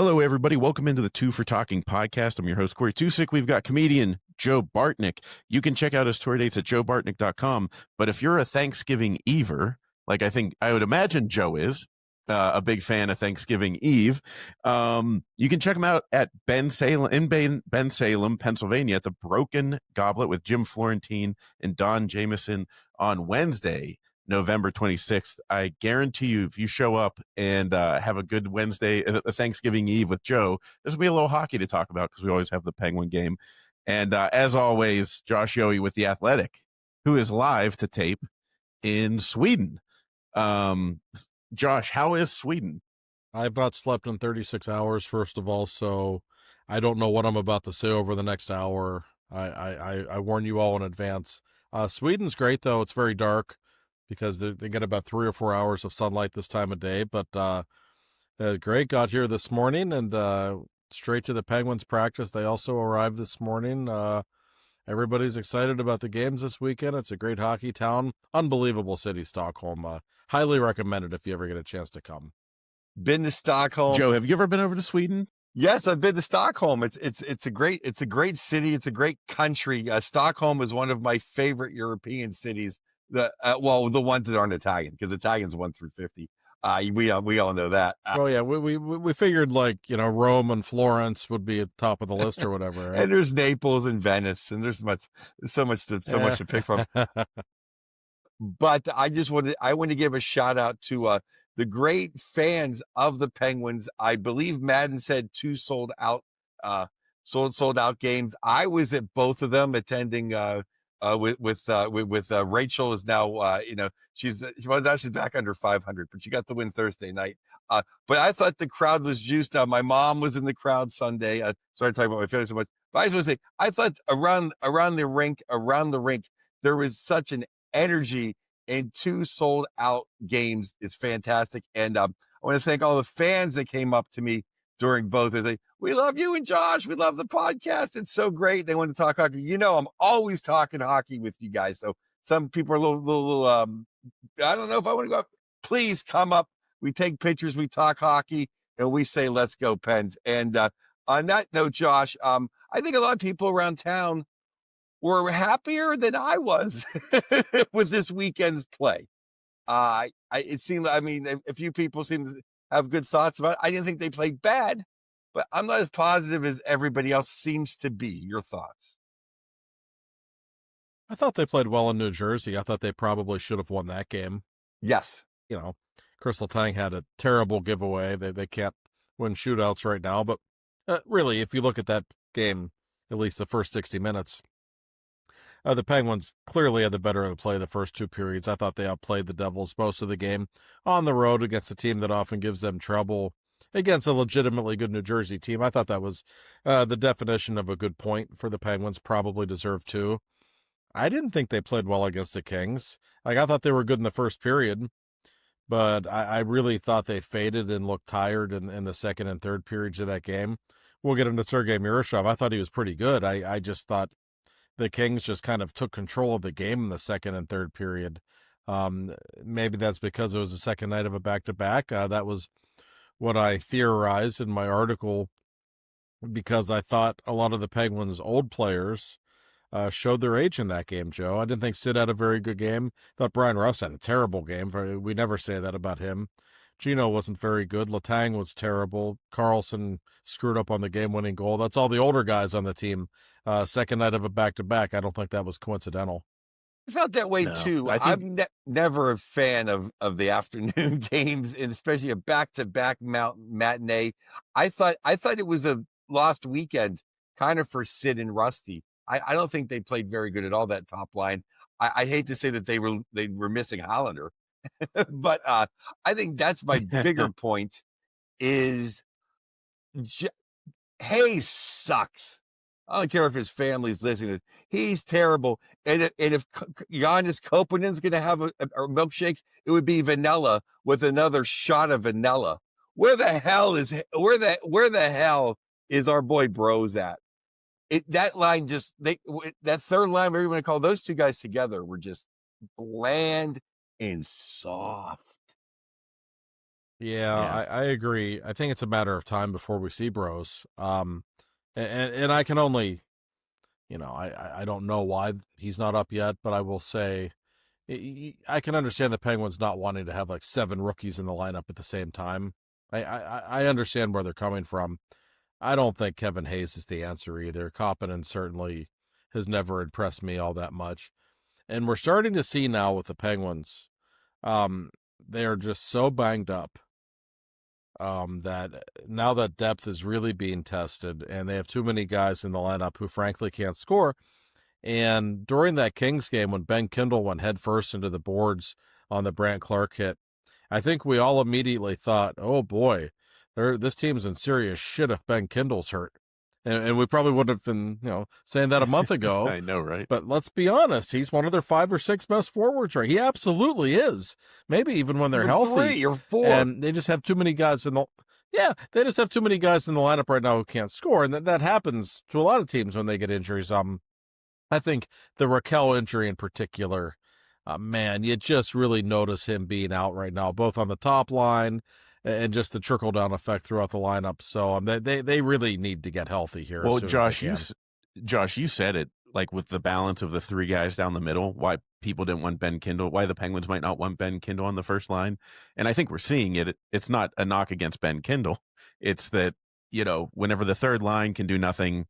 Hello, everybody. Welcome into the Two for Talking podcast. I'm your host, Corey Tusick. We've got comedian Joe Bartnick. You can check out his tour dates at joebartnick.com. But if you're a Thanksgiving Ever, like I would imagine Joe is, a big fan of Thanksgiving Eve, you can check him out at Ben Salem, Pennsylvania, at the Broken Goblet with Jim Florentine and Don Jameson on Wednesday, November 26th. I guarantee you, if you show up and have a good Wednesday, a Thanksgiving Eve with Joe, there's going to be a little hockey to talk about because we always have the Penguin game. And as always, Josh Yohe with The Athletic, who is live to tape in Sweden. Josh, how is Sweden? I've not slept in 36 hours, first of all, so I don't know what I'm about to say over the next hour. I warn you all in advance. Sweden's great, though. It's very dark, because they get about 3 or 4 hours of sunlight this time of day. But great, got here this morning and straight to the Penguins practice. They also arrived this morning. Everybody's excited about the games this weekend. It's a great hockey town. Unbelievable city, Stockholm. Highly recommended if you ever get a chance to come. Been to Stockholm. Joe, have you ever been over to Sweden? Yes, I've been to Stockholm. It's a great city. It's a great country. Stockholm is one of my favorite European cities. The ones that aren't Italian, because Italians 1 through 50. We all know that. We figured Rome and Florence would be at the top of the list or whatever. Right? And there's Naples and Venice, and there's so much to pick from. But I want to give a shout out to the great fans of the Penguins. I believe Madden said 2 sold out games. I was at both of them attending. With Rachel is now she's back under 500, but she got the win Thursday night. But I thought the crowd was juiced up. My mom was in the crowd Sunday. Sorry talking about my family so much, but I just want to say I thought around the rink there was such an energy, and 2 sold out games is fantastic. And I want to thank all the fans that came up to me during both. They say, "We love you and Josh. We love the podcast. It's so great." They want to talk hockey. I'm always talking hockey with you guys. So some people are a little I don't know if I want to go up. Please come up. We take pictures. We talk hockey, and we say, "Let's go Pens." And on that note, Josh, I think a lot of people around town were happier than I was with this weekend's play. It seemed, a few people seem to have good thoughts about it. I didn't think they played bad, but I'm not as positive as everybody else seems to be. Your thoughts? I thought they played well in New Jersey. I thought they probably should have won that game. Yes. Crystal Tang had a terrible giveaway. They can't win shootouts right now. But really, if you look at that game, at least the first 60 minutes, the Penguins clearly had the better of the play the first 2 periods. I thought they outplayed the Devils most of the game on the road against a team that often gives them trouble against a legitimately good New Jersey team. I thought that was the definition of a good point for the Penguins, probably deserved 2. I didn't think they played well against the Kings. I thought they were good in the first period, but I really thought they faded and looked tired in the second and third periods of that game. We'll get into Sergei Miroshov. I thought he was pretty good. I just thought the Kings just kind of took control of the game in the second and third period. Maybe that's because it was the second night of a back-to-back. That was what I theorized in my article, because I thought a lot of the Penguins' old players showed their age in that game, Joe. I didn't think Sid had a very good game. I thought Brian Rust had a terrible game. We never say that about him. Gino wasn't very good. Letang was terrible. Carlson screwed up on the game-winning goal. That's all the older guys on the team. Second night of a back-to-back. I don't think that was coincidental. I felt that way too. I'm never a fan of the afternoon games, and especially a back-to-back matinee. I thought it was a lost weekend, kind of for Sid and Rusty. I don't think they played very good at all, that top line. I hate to say that they were missing Hollander, but I think that's my bigger point. Is Hayes sucks. I don't care if his family's listening. He's terrible. And if Giannis Kopanen's going to have a milkshake, it would be vanilla with another shot of vanilla. Where the hell is our boy Bros at? That line that third line, whatever you want to call those 2 guys together, were just bland and soft. Yeah, Yeah. I agree. I think it's a matter of time before we see Bros. And I can only, I don't know why he's not up yet, but I will say I can understand the Penguins not wanting to have like 7 rookies in the lineup at the same time. I understand where they're coming from. I don't think Kevin Hayes is the answer either. Koppinen certainly has never impressed me all that much. And we're starting to see now with the Penguins, they are just so banged up that now that depth is really being tested, and they have too many guys in the lineup who frankly can't score. And during that Kings game, when Ben Kindle went headfirst into the boards on the Brant Clark hit, I think we all immediately thought, oh boy, this team's in serious shit if Ben Kindle's hurt. And we probably would have been, saying that a month ago. I know, right? But let's be honest, he's one of their 5 or 6 best forwards, right? He absolutely is. Maybe even when they're You're healthy. 3 or 4. And they just have too many guys they just have too many guys in the lineup right now who can't score. And that happens to a lot of teams when they get injuries. I think the Raquel injury in particular, man, you just really notice him being out right now, both on the top line and just the trickle down effect throughout the lineup. So they really need to get healthy here. Well, as soon Josh, as they can. Josh, you said it, like with the balance of the 3 guys down the middle, why people didn't want Ben Kindle, why the Penguins might not want Ben Kindle on the first line. And I think we're seeing it. It's not a knock against Ben Kindle. It's that, whenever the third line can do nothing,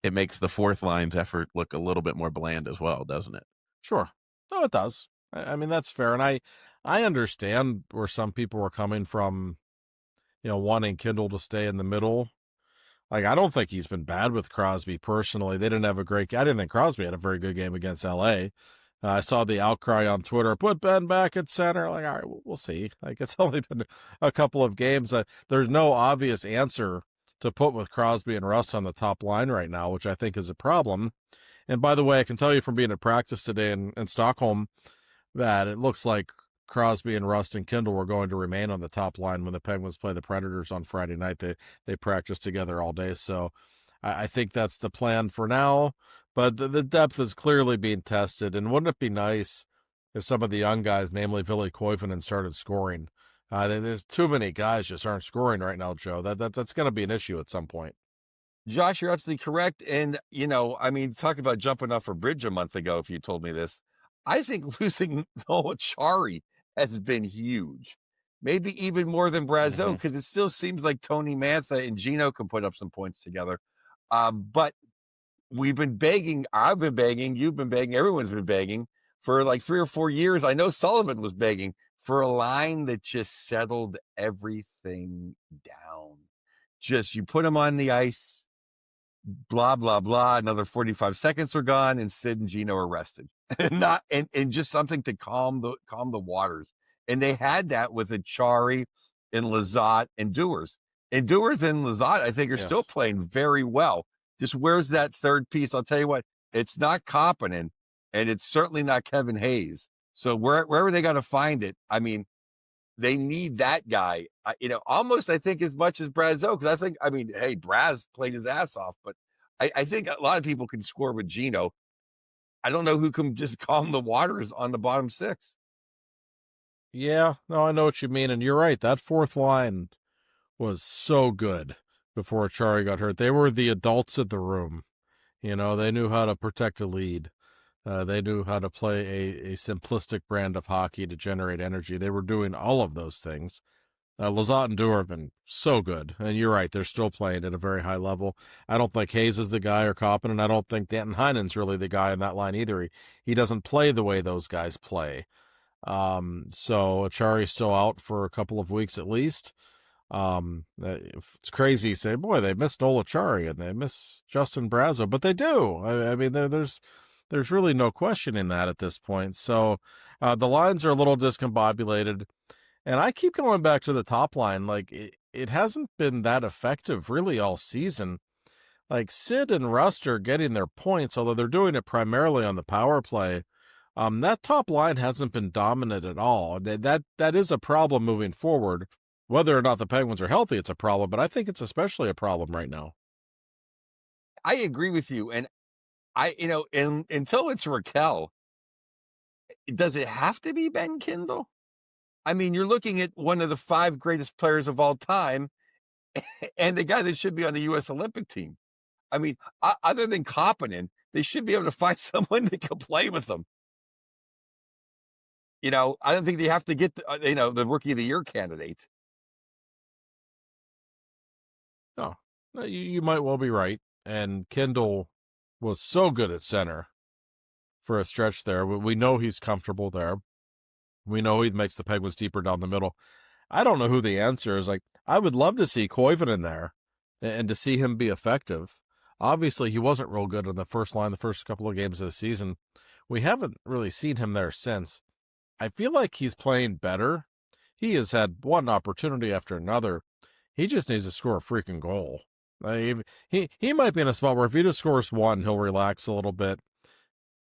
it makes the fourth line's effort look a little bit more bland as well, doesn't it? Sure. No, it does. I mean, that's fair. And I understand where some people were coming from, wanting Kindle to stay in the middle. Like, I don't think he's been bad with Crosby personally. They didn't have a great, I didn't think Crosby had a very good game against LA. I saw the outcry on Twitter, put Ben back at center. Like, all right, we'll see. Like, it's only been a couple of games. There's no obvious answer to put with Crosby and Russ on the top line right now, which I think is a problem. And by the way, I can tell you from being at practice today in Stockholm that it looks like Crosby and Rust and Kindle were going to remain on the top line when the Penguins play the Predators on Friday night. They practice together all day. So I think that's the plan for now. But the depth is clearly being tested. And wouldn't it be nice if some of the young guys, namely Ville Koivunen, started scoring? There's too many guys just aren't scoring right now, Joe. That's going to be an issue at some point. Josh, you're absolutely correct. And, talk about jumping off a bridge a month ago, if you told me this. I think losing Noah Chari has been huge. Maybe even more than Brazeau, because it still seems like Tony Mantha and Gino can put up some points together. But we've been begging, I've been begging, you've been begging, everyone's been begging for like 3 or 4 years. I know Sullivan was begging for a line that just settled everything down. Just, you put him on the ice, blah, blah, blah. Another 45 seconds are gone, and Sid and Gino are rested. and just something to calm the waters. And they had that with Achari and Lizotte and Dewars. And Dewars and Lizotte, I think, are still playing very well. Just where's that third piece? I'll tell you what, it's not Koppinen, and it's certainly not Kevin Hayes. So wherever they got to find it, I mean, they need that guy, almost, I think, as much as Brazeau. Because hey, Braz played his ass off, but I think a lot of people can score with Gino. I don't know who can just calm the waters on the bottom 6. Yeah, no, I know what you mean. And you're right. That fourth line was so good before Chari got hurt. They were the adults in the room. They knew how to protect a lead. They knew how to play a simplistic brand of hockey to generate energy. They were doing all of those things. Lizotte and Dewar have been so good. And you're right, they're still playing at a very high level. I don't think Hayes is the guy or Koppinen, and I don't think Danton Heinen's really the guy in that line either. He doesn't play the way those guys play. So Achari's still out for a couple of weeks at least. It's crazy to say, boy, they miss Noel Achari and they miss Justin Brazeau, but they do. I mean, there's really no question in that at this point. So the lines are a little discombobulated. And I keep going back to the top line. Like, it hasn't been that effective really all season. Like, Sid and Rust are getting their points, although they're doing it primarily on the power play. That top line hasn't been dominant at all. That is a problem moving forward. Whether or not the Penguins are healthy, it's a problem, but I think it's especially a problem right now. I agree with you. And until it's Raquel, does it have to be Ben Kindle? I mean, you're looking at one of the 5 greatest players of all time and the guy that should be on the U.S. Olympic team. I mean, other than Kapanen, they should be able to find someone that can play with them. I don't think they have to get the Rookie of the Year candidate. No, you might well be right. And Kindle was so good at center for a stretch there. We know he's comfortable there. We know he makes the Penguins deeper down the middle. I don't know who the answer is. Like, I would love to see Koivunen in there and to see him be effective. Obviously, he wasn't real good on the first line the first couple of games of the season. We haven't really seen him there since. I feel like he's playing better. He has had one opportunity after another. He just needs to score a freaking goal. He might be in a spot where if he just scores one, he'll relax a little bit,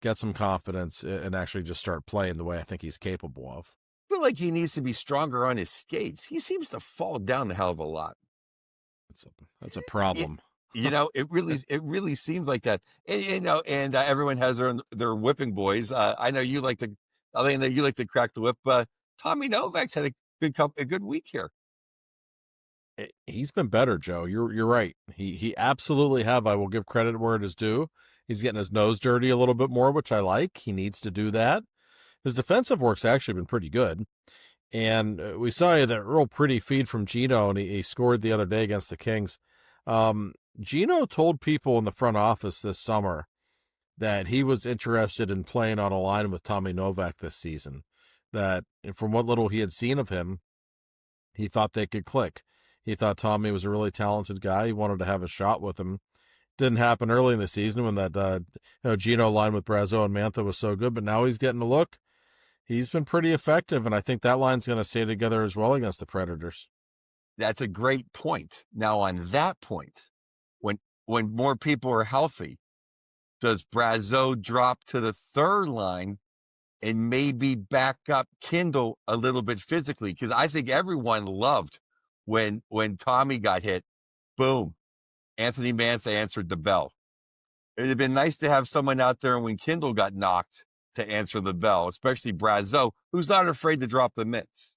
get some confidence, and actually just start playing the way I think he's capable of. I feel like he needs to be stronger on his skates. He seems to fall down a hell of a lot. That's a problem. It really seems like that. And everyone has their whipping boys. I know you like to crack the whip. Tommy Novak's had a good week here. He's been better, Joe. You're right. He absolutely have. I will give credit where it is due. He's getting his nose dirty a little bit more, which I like. He needs to do that. His defensive work's actually been pretty good. And we saw that real pretty feed from Gino, and he scored the other day against the Kings. Gino told people in the front office this summer that he was interested in playing on a line with Tommy Novak this season, that from what little he had seen of him, he thought they could click. He thought Tommy was a really talented guy. He wanted to have a shot with him. Didn't happen early in the season when that Gino line with Brazeau and Mantha was so good, but now he's getting a look. He's been pretty effective, and I think that line's going to stay together as well against the Predators. That's a great point. Now, on that point, when more people are healthy, does Brazeau drop to the third line and maybe back up Kindle a little bit physically? Because I think everyone loved when Tommy got hit. Boom. Anthony Mantha answered the bell. It would have been nice to have someone out there when Kindle got knocked to answer the bell, especially Brazeau, who's not afraid to drop the mitts.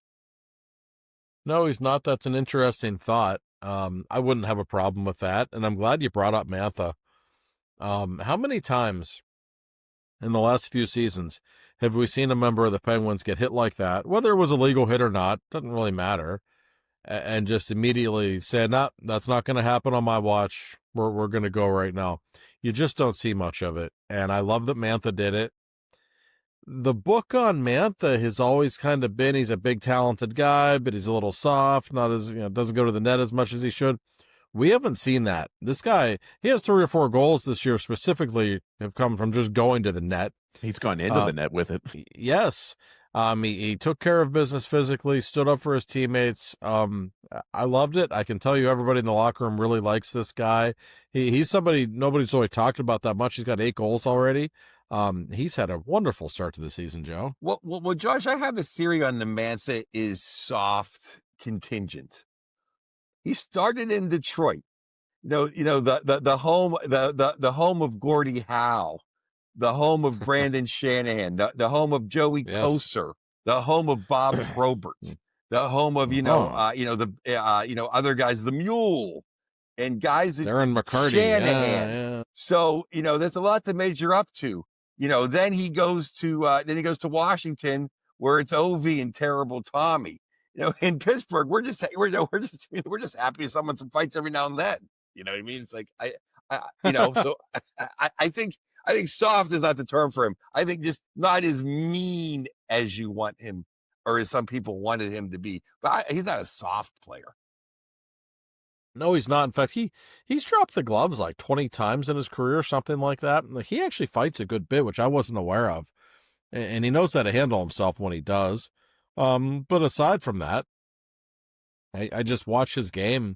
No, he's not. That's an interesting thought. I wouldn't have a problem with that, and I'm glad you brought up Mantha. How many times in the last few seasons have we seen a member of the Penguins get hit like that, whether it was a legal hit or not, doesn't really matter, and just immediately say, no, that's not going to happen on my watch. We're going to go right now. You just don't see much of it, and I love that Mantha did it. The book on Mantha has always kind of been he's a big, talented guy, but he's a little soft, not as, doesn't go to the net as much as he should. We haven't seen that. This guy, he has 3 or 4 goals this year specifically have come from just going to the net. He's gone into the net with it. Yes. He took care of business physically, stood up for his teammates. I loved it. I can tell you everybody in the locker room really likes this guy. He's somebody nobody's really talked about that much. He's got 8 goals already. He's had a wonderful start to the season, Joe. Well, Josh, I have a theory on the Mantha is soft contingent. He started in Detroit, the home of Gordie Howe, the home of Brandon Shanahan, the home of Joey Kocur, the home of Bob Probert, the home of other guys, the Mule, and guys Darren McCarty, Shanahan. Yeah. So there's a lot to measure up to. Then he goes to Washington, where it's Ovi and terrible Tommy. In Pittsburgh, we're just happy someone fights every now and then. You know what I mean? It's like so I think soft is not the term for him. I think just not as mean as you want him, or as some people wanted him to be. But he's not a soft player. No, he's not. In fact, he's dropped the gloves like 20 times in his career, something like that. He actually fights a good bit, which I wasn't aware of. And he knows how to handle himself when he does. But aside from that, I just watch his game.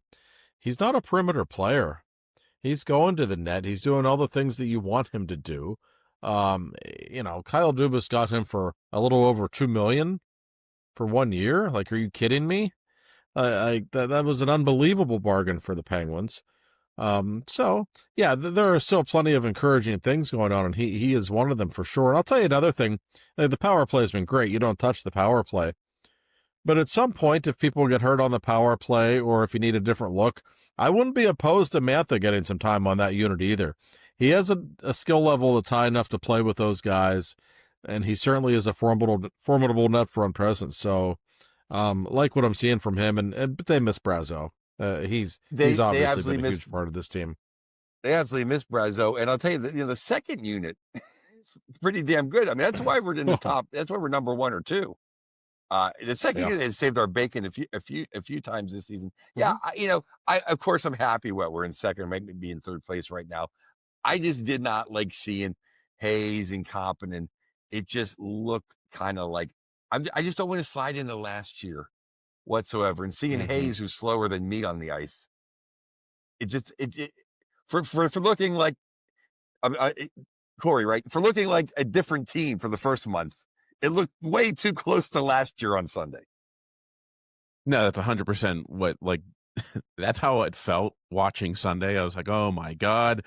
He's not a perimeter player. He's going to the net. He's doing all the things that you want him to do. Kyle Dubas got him for a little over $2 million for 1 year. Like, are you kidding me? That was an unbelievable bargain for the Penguins. So yeah, there are still plenty of encouraging things going on, and he is one of them for sure. And I'll tell you another thing: the power play has been great. You don't touch the power play, But at some point, if people get hurt on the power play or if you need a different look, I wouldn't be opposed to Mantha getting some time on that unit either. He has a skill level that's high enough to play with those guys, and he certainly is a formidable net front presence. So, like what I'm seeing from him, but they miss Brazo. He's obviously been a huge part of this team. They absolutely miss Brazo, and I'll tell you that the second unit is pretty damn good. I mean, that's why we're in the top. That's why we're number 1 or 2. The second unit has saved our bacon a few times this season. Yeah, I of course I'm happy we're in second, make me be in third place right now. I just did not like seeing Hayes incompetent. It just looked kind of like I just don't want to slide into last year whatsoever. And seeing Hayes, who's slower than me on the ice, for looking like Corey, right? For looking like a different team for the first month, it looked way too close to last year on Sunday. No, that's 100% what, like, that's how it felt watching Sunday. I was like, oh my God.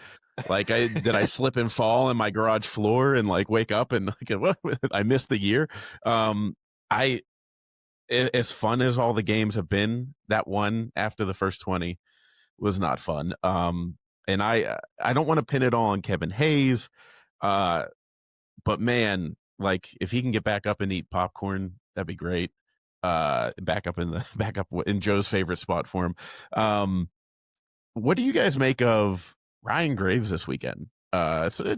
Like, did I slip and fall in my garage floor and like wake up and like, what? I missed the year. As fun as all the games have been, that one after the first 20 was not fun. And I don't want to pin it all on Kevin Hayes. But man, like if he can get back up and eat popcorn, that'd be great. Back up in Joe's favorite spot for him. What do you guys make of Ryan Graves this weekend? So,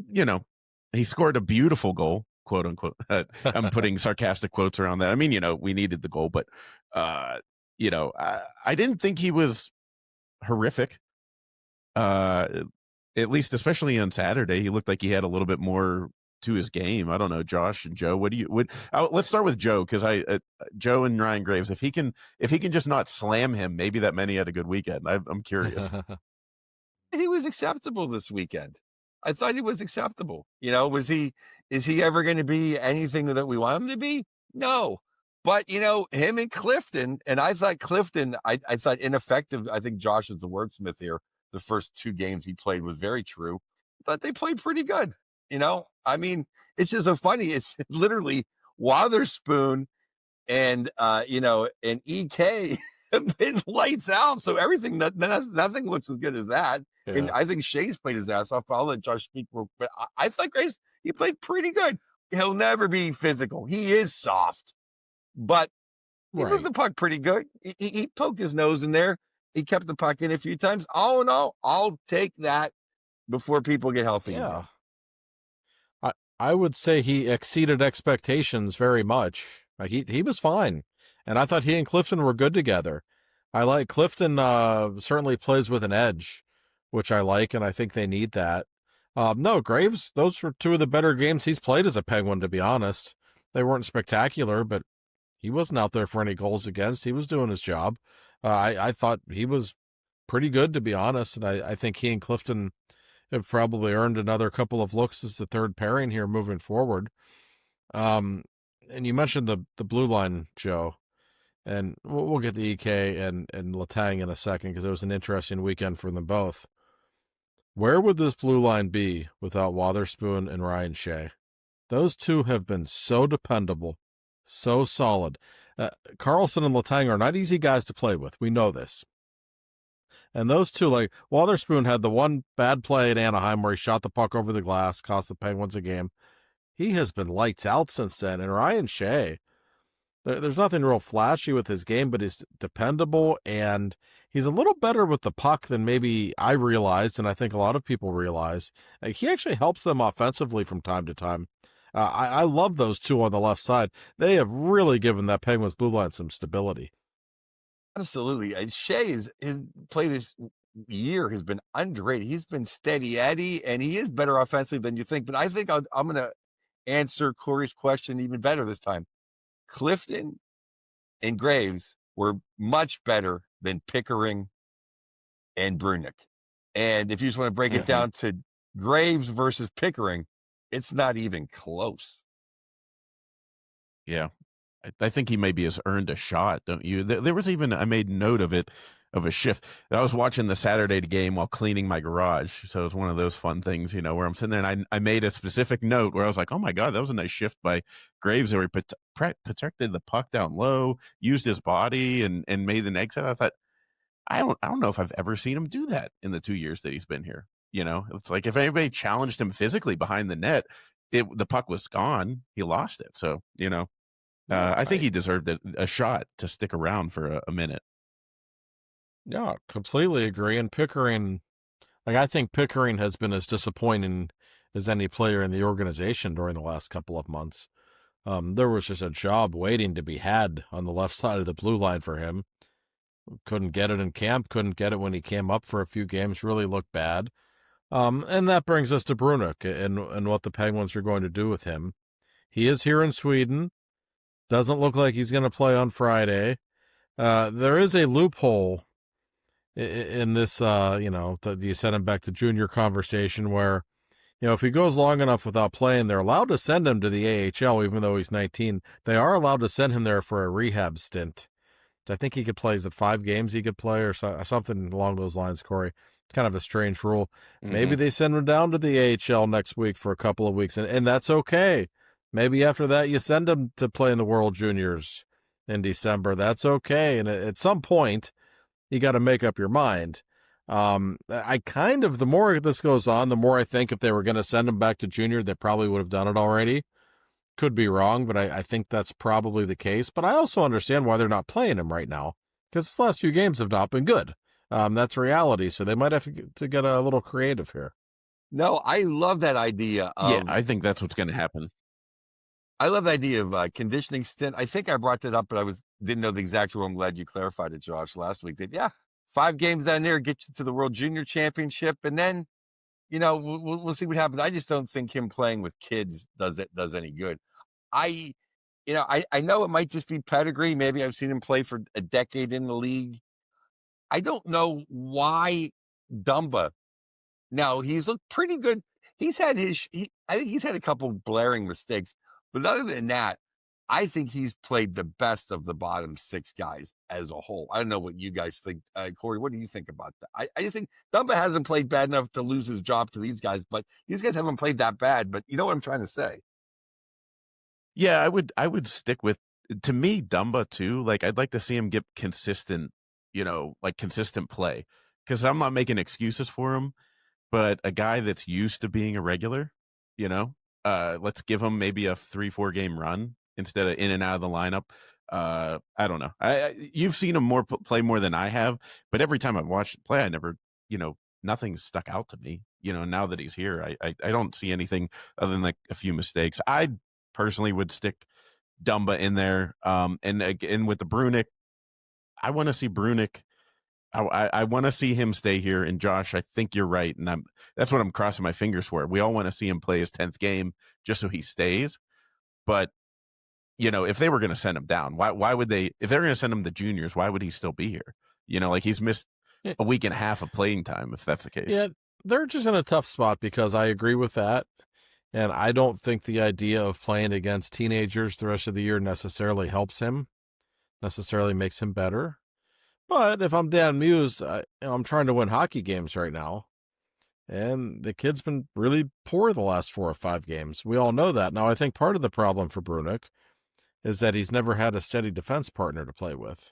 he scored a beautiful goal, quote unquote. I'm putting sarcastic quotes around that. I mean, we needed the goal, but I didn't think he was horrific. At least, especially on Saturday, he looked like he had a little bit more to his game. I don't know, Josh and Joe. Let's start with Joe, because Joe and Ryan Graves. If he can just not slam him, maybe that many had a good weekend. I'm curious. He was acceptable this weekend. I thought he was acceptable. Is he ever going to be anything that we want him to be? No. But, him and Clifton, and I thought Clifton, I thought ineffective. I think Josh is the wordsmith here. The first 2 games he played was very true. I thought they played pretty good. I mean, it's just so funny. It's literally Wotherspoon and, and EK have been lights out. So everything, nothing looks as good as that. Yeah. And I think Shea's played his ass off, but I'll let Josh speak. But I thought Grace, he played pretty good. He'll never be physical. He is soft, but he moved the puck pretty good. He poked his nose in there. He kept the puck in a few times. All in all, I'll take that before people get healthy. Yeah. I would say he exceeded expectations very much. Like he was fine. And I thought he and Clifton were good together. I like Clifton certainly plays with an edge, which I like, and I think they need that. No, Graves, those were 2 of the better games he's played as a Penguin, to be honest. They weren't spectacular, but he wasn't out there for any goals against. He was doing his job. I thought he was pretty good, to be honest, and I think he and Clifton have probably earned another couple of looks as the third pairing here moving forward. And you mentioned the blue line, Joe, and we'll get the EK and Letang in a second, because it was an interesting weekend for them both. Where would this blue line be without Wotherspoon and Ryan Shea? Those 2 have been so dependable, so solid. Carlson and Letang are not easy guys to play with. We know this. And those 2, like Wotherspoon had the one bad play in Anaheim where he shot the puck over the glass, cost the Penguins a game. He has been lights out since then. And Ryan Shea, there's nothing real flashy with his game, but he's dependable, and he's a little better with the puck than maybe I realized, and I think a lot of people realize. He actually helps them offensively from time to time. I love those 2 on the left side. They have really given that Penguins blue line some stability. Absolutely. Shea his play this year has been underrated. He's been steady Eddie, and he is better offensively than you think. But I think I'm going to answer Corey's question even better this time. Clifton and Graves were much better than Pickering and Brunick. And if you just want to break it down to Graves versus Pickering, it's not even close. Yeah. I think he maybe has earned a shot, don't you? There was even, I made note of it, of a shift. I was watching the Saturday game while cleaning my garage. So it was one of those fun things, where I'm sitting there and I made a specific note where I was like, oh my God, that was a nice shift by Graves, where he protected the puck down low, used his body, and made the exit. I thought, I don't know if I've ever seen him do that in the 2 years that he's been here. It's like if anybody challenged him physically behind the net, the puck was gone. He lost it. So, I think he deserved a shot to stick around for a minute. Yeah, completely agree. And Pickering, I think Pickering has been as disappointing as any player in the organization during the last couple of months. There was just a job waiting to be had on the left side of the blue line for him. Couldn't get it in camp, couldn't get it when he came up for a few games, really looked bad. And that brings us to Brunick and what the Penguins are going to do with him. He is here in Sweden. Doesn't look like he's going to play on Friday. There is a loophole in this, you send him back to junior conversation where, if he goes long enough without playing, they're allowed to send him to the AHL, even though he's 19. They are allowed to send him there for a rehab stint. I think he could play, is it 5 games he could play or something along those lines, Corey? It's kind of a strange rule. Mm-hmm. Maybe they send him down to the AHL next week for a couple of weeks, and that's okay. Maybe after that you send him to play in the World Juniors in December. That's okay. And at some point, you got to make up your mind. The more this goes on, the more I think if they were going to send him back to junior, they probably would have done it already. Could be wrong, but I think that's probably the case. But I also understand why they're not playing him right now, because the last few games have not been good. That's reality. So they might have to get a little creative here. No, I love that idea. Yeah, I think that's what's going to happen. I love the idea of conditioning stint. I think I brought that up, but didn't know the exact rule. I'm glad you clarified it, Josh, last week. That 5 games down there, get you to the World Junior Championship, and then we'll see what happens. I just don't think him playing with kids does any good. I know it might just be pedigree. Maybe I've seen him play for a decade in the league. I don't know why Dumba. Now, he's looked pretty good. I think he's had a couple blaring mistakes, but other than that, I think he's played the best of the bottom 6 guys as a whole. I don't know what you guys think. Corey, what do you think about that? I think Dumba hasn't played bad enough to lose his job to these guys, but these guys haven't played that bad. But you know what I'm trying to say? Yeah, I would stick with, to me, Dumba too. Like, I'd like to see him get consistent, consistent play, because I'm not making excuses for him, but a guy that's used to being a regular, let's give him maybe a 3-4 game run instead of in and out of the lineup. I don't know. You've seen him play more than I have, but every time I've watched him play, I never, nothing's stuck out to me. Now that he's here, I don't see anything other than like a few mistakes. I personally would stick Dumba in there. And again, with the Brunick, I want to see Brunick. I want to see him stay here. And Josh, I think you're right. And that's what I'm crossing my fingers for. We all want to see him play his 10th game just so he stays. But, if they were going to send him down, why would they, if they're going to send him to juniors, why would he still be here? He's missed a week and a half of playing time, if that's the case. Yeah, they're just in a tough spot, because I agree with that. And I don't think the idea of playing against teenagers the rest of the year necessarily helps him, necessarily makes him better. But if I'm Dan Muse, I'm trying to win hockey games right now. And the kid's been really poor the last 4 or 5 games. We all know that. Now, I think part of the problem for Brunick is that he's never had a steady defense partner to play with.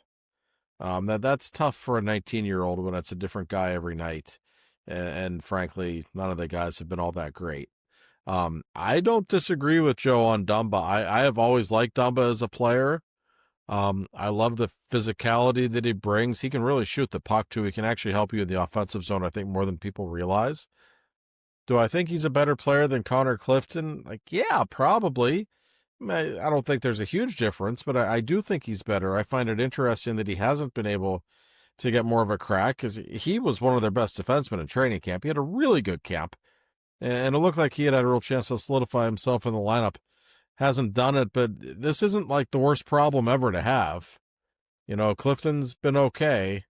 That's tough for a 19-year-old when it's a different guy every night. And frankly, none of the guys have been all that great. I don't disagree with Joe on Dumba. I have always liked Dumba as a player. I love the physicality that he brings. He can really shoot the puck too. He can actually help you in the offensive zone, I think, more than people realize. Do I think he's a better player than Connor Clifton? Yeah, probably. I don't think there's a huge difference, but I do think he's better. I find it interesting that he hasn't been able to get more of a crack, because he was one of their best defensemen in training camp. He had a really good camp. And it looked like he had a real chance to solidify himself in the lineup. Hasn't done it, but this isn't like the worst problem ever to have. Clifton's been okay.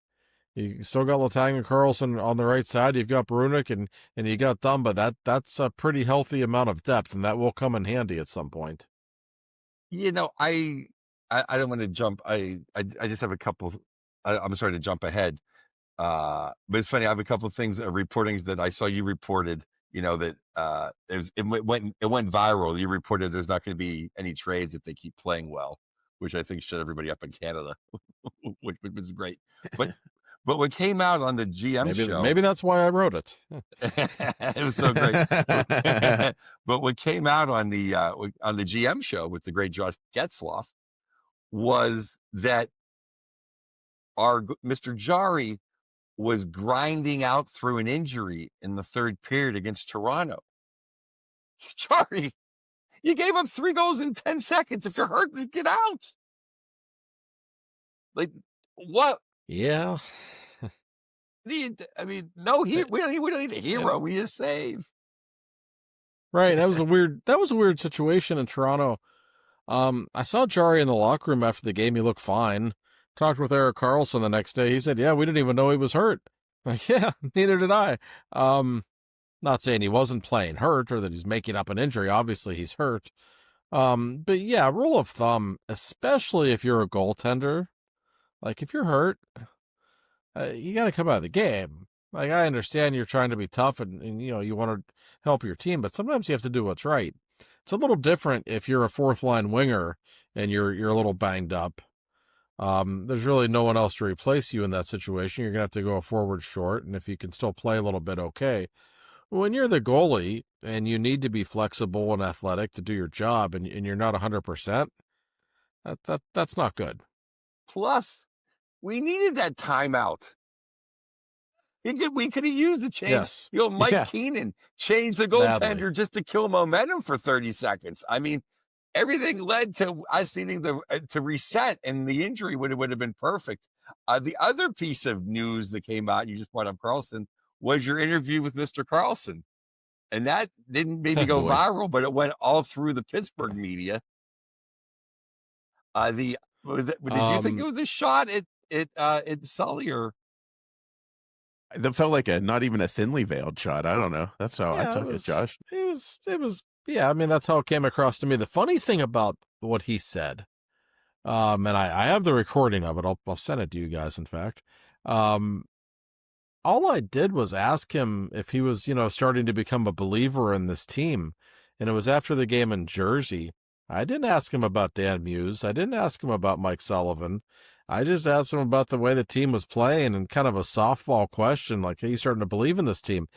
You still got Letang and Carlson on the right side. You've got Brunick and you got Dumba. That's a pretty healthy amount of depth, and that will come in handy at some point. I don't want to jump. I just have a couple. I'm sorry to jump ahead. But it's funny. I have a couple of things, reportings that I saw you reported that it went viral. You reported there's not going to be any trades if they keep playing well, which I think shut everybody up in Canada, which was great. But what came out on the GM show, maybe that's why I wrote it. it was so great. But what came out on the GM show with the great Josh Getzloff was that our Mr. Jari was grinding out through an injury in the third period against Toronto. Jari, you gave up 3 goals in 10 seconds. If you're hurt, just get out. Like, what? Yeah. I mean, no, we don't need a hero. We need a save. Right. That was a weird situation in Toronto. I saw Jari in the locker room after the game. He looked fine. Talked with Erik Karlsson the next day. He said, yeah, we didn't even know he was hurt. Like, yeah, neither did I. Not saying he wasn't playing hurt or that he's making up an injury. Obviously, he's hurt. But yeah, rule of thumb, especially if you're a goaltender, like if you're hurt, you got to come out of the game. Like, I understand you're trying to be tough and you want to help your team, but sometimes you have to do what's right. It's a little different if you're a fourth line winger and you're a little banged up. There's really no one else to replace you in that situation. You're going to have to go forward short, and if you can still play a little bit, okay. When you're the goalie and you need to be flexible and athletic to do your job and you're not 100%, that's not good. Plus, we needed that timeout. We could have used a change. Yes. Mike Keenan changed the goaltender just to kill momentum for 30 seconds. I mean, everything led to us needing to reset, and the injury would have been perfect. The other piece of news that came out, you just brought up Karlsson, was your interview with Mr. Karlsson. And that didn't maybe go viral, but it went all through the Pittsburgh media. Did you think it was a shot at Sully, or? That felt like not even a thinly veiled shot. I don't know. That's how I took it, Josh. It was, yeah, I mean, that's how it came across to me. The funny thing about what he said, and I have the recording of it. I'll send it to you guys, in fact. All I did was ask him if he was, starting to become a believer in this team. And it was after the game in Jersey. I didn't ask him about Dan Muse. I didn't ask him about Mike Sullivan. I just asked him about the way the team was playing and kind of a softball question, like, are you starting to believe in this team?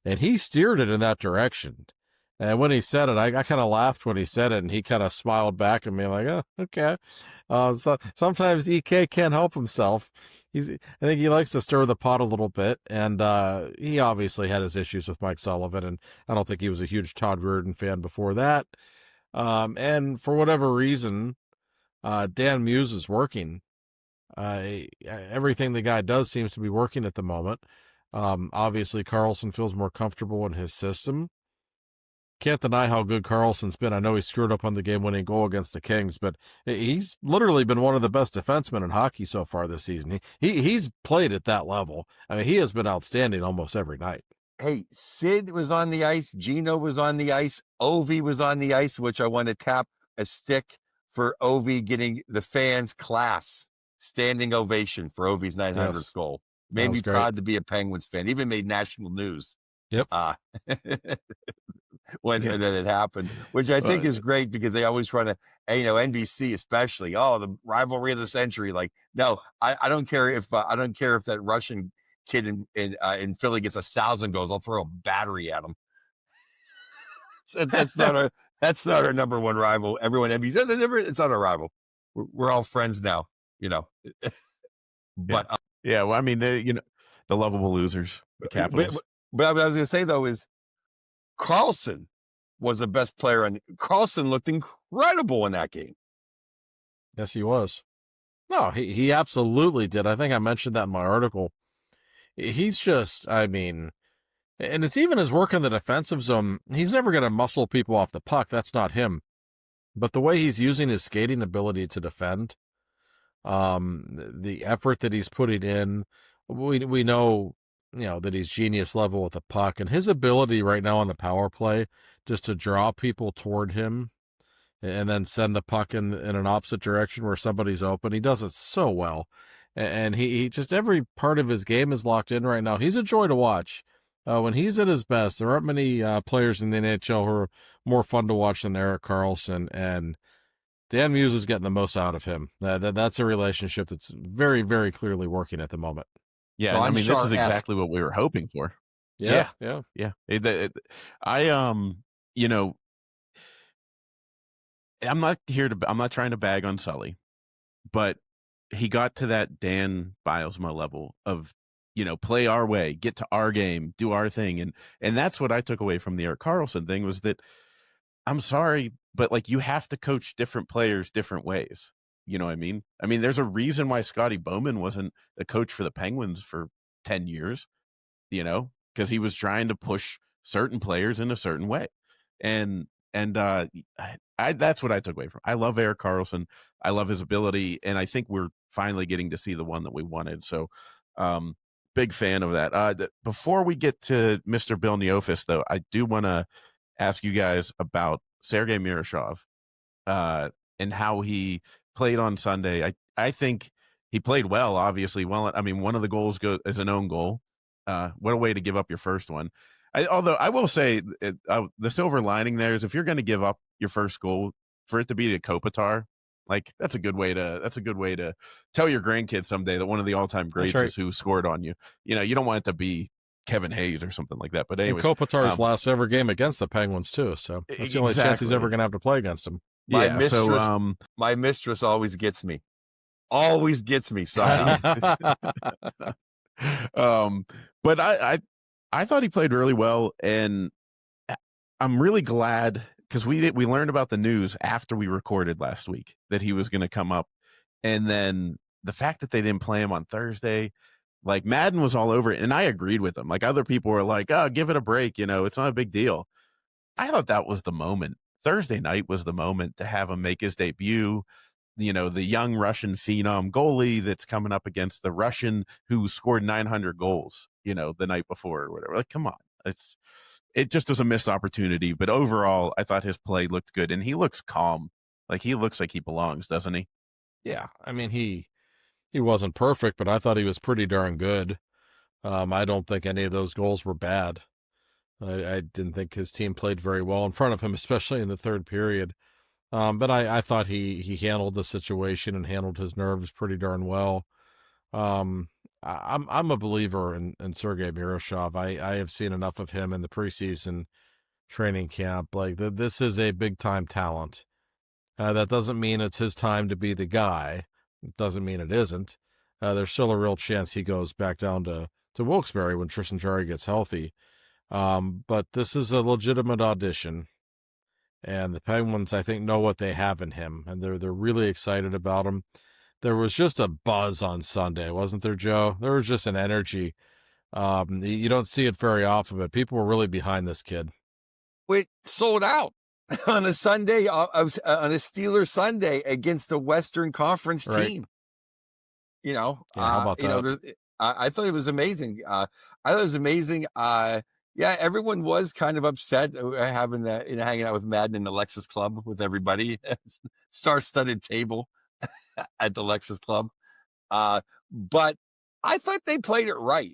And he steered it in that direction. And when he said it, I kind of laughed when he said it, and he kind of smiled back at me like, oh, okay. So sometimes EK can't help himself. I think he likes to stir the pot a little bit, and he obviously had his issues with Mike Sullivan, and I don't think he was a huge Todd Reardon fan before that. And for whatever reason, Dan Muse is working. Everything the guy does seems to be working at the moment. Obviously, Karlsson feels more comfortable in his system. Can't deny how good Karlsson's been. I know he screwed up on the game-winning goal against the Kings, but he's literally been one of the best defensemen in hockey so far this season. He's played at that level. I mean, he has been outstanding almost every night. Hey, Sid was on the ice. Gino was on the ice. Ovi was on the ice, which I want to tap a stick for Ovi getting the fans' class standing ovation for Ovi's 900th goal. Made me proud to be a Penguins fan. Even made national news. Yep. When it happened, which I think is great, because they always try to, NBC especially, the rivalry of the century. Like, no, I don't care if that Russian kid in Philly gets 1,000 goals. I'll throw a battery at him. So that's not our number one rival. Everyone NBC, it's not a rival. We're all friends now, But well, I mean, the lovable losers, the capitals. But what I was going to say though is, Karlsson was the best player, and Karlsson looked incredible in that game. Yes, he was. No, he absolutely did. I think I mentioned that in my article. He's just, I mean, and it's even his work in the defensive zone. He's never going to muscle people off the puck. That's not him. But the way he's using his skating ability to defend, the effort that he's putting in, we know, that he's genius level with the puck, and his ability right now on the power play just to draw people toward him and then send the puck in an opposite direction where somebody's open. He does it so well. And he just, every part of his game is locked in right now. He's a joy to watch. When he's at his best, there aren't many players in the NHL who are more fun to watch than Erik Karlsson, and Dan Muse is getting the most out of him. That's a relationship that's very, very clearly working at the moment. Yeah, I mean, this is exactly what we were hoping for. Yeah. You know, I'm not trying to bag on Sully, but he got to that Dan Bilesma level of, play our way, get to our game, do our thing. And that's what I took away from the Erik Karlsson thing, was that, I'm sorry, but like, you have to coach different players different ways. You know what I mean? I mean, there's a reason why Scotty Bowman wasn't a coach for the Penguins for 10 years, because he was trying to push certain players in a certain way. And that's what I took away from. I love Erik Karlsson. I love his ability, and I think we're finally getting to see the one that we wanted. So, big fan of that. Before we get to Mr. Bill Neofis, though, I do want to ask you guys about Sergei Miroshov and how he played on Sunday. I think he played well, obviously. Well, I mean, one of the goals is an own goal. What a way to give up your first one. Although I will say the silver lining there is, if you're going to give up your first goal, for it to be to Kopitar, like that's a good way to tell your grandkids someday that one of the all-time greats is who scored on you. You don't want it to be Kevin Hayes or something like that. But anyways, and Kopitar's last ever game against the Penguins too, so that's the only chance he's ever going to have to play against him. My mistress always gets me. Always gets me. Sorry. But I thought he played really well, and I'm really glad, because we learned about the news after we recorded last week that he was going to come up, and then the fact that they didn't play him on Thursday, like Madden was all over it, and I agreed with them. Like other people were like, "Oh, give it a break, it's not a big deal." I thought that was the moment. Thursday night was the moment to have him make his debut. The young Russian phenom goalie that's coming up against the Russian who scored 900 goals, the night before or whatever. Like, come on. It just was a missed opportunity. But overall, I thought his play looked good, and he looks calm. Like, he looks like he belongs, doesn't he? Yeah. I mean, he wasn't perfect, but I thought he was pretty darn good. I don't think any of those goals were bad. I didn't think his team played very well in front of him, especially in the third period. But I thought he handled the situation and handled his nerves pretty darn well. I'm a believer in Sergei Miroshov. I have seen enough of him in the preseason training camp. Like this is a big time talent. That doesn't mean it's his time to be the guy. It doesn't mean it isn't. There's still a real chance he goes back down to Wilkes-Barre when Tristan Jarry gets healthy. But this is a legitimate audition. And the Penguins, I think, know what they have in him, and they're really excited about him. There was just a buzz on Sunday, wasn't there, Joe? There was just an energy. You don't see it very often, but people were really behind this kid. It sold out on a Sunday, on a Steelers Sunday against a Western Conference team. How about that? I thought it was amazing. Yeah, everyone was kind of upset having hanging out with Madden in the Lexus Club with everybody. Star-studded table at the Lexus Club. But I thought they played it right.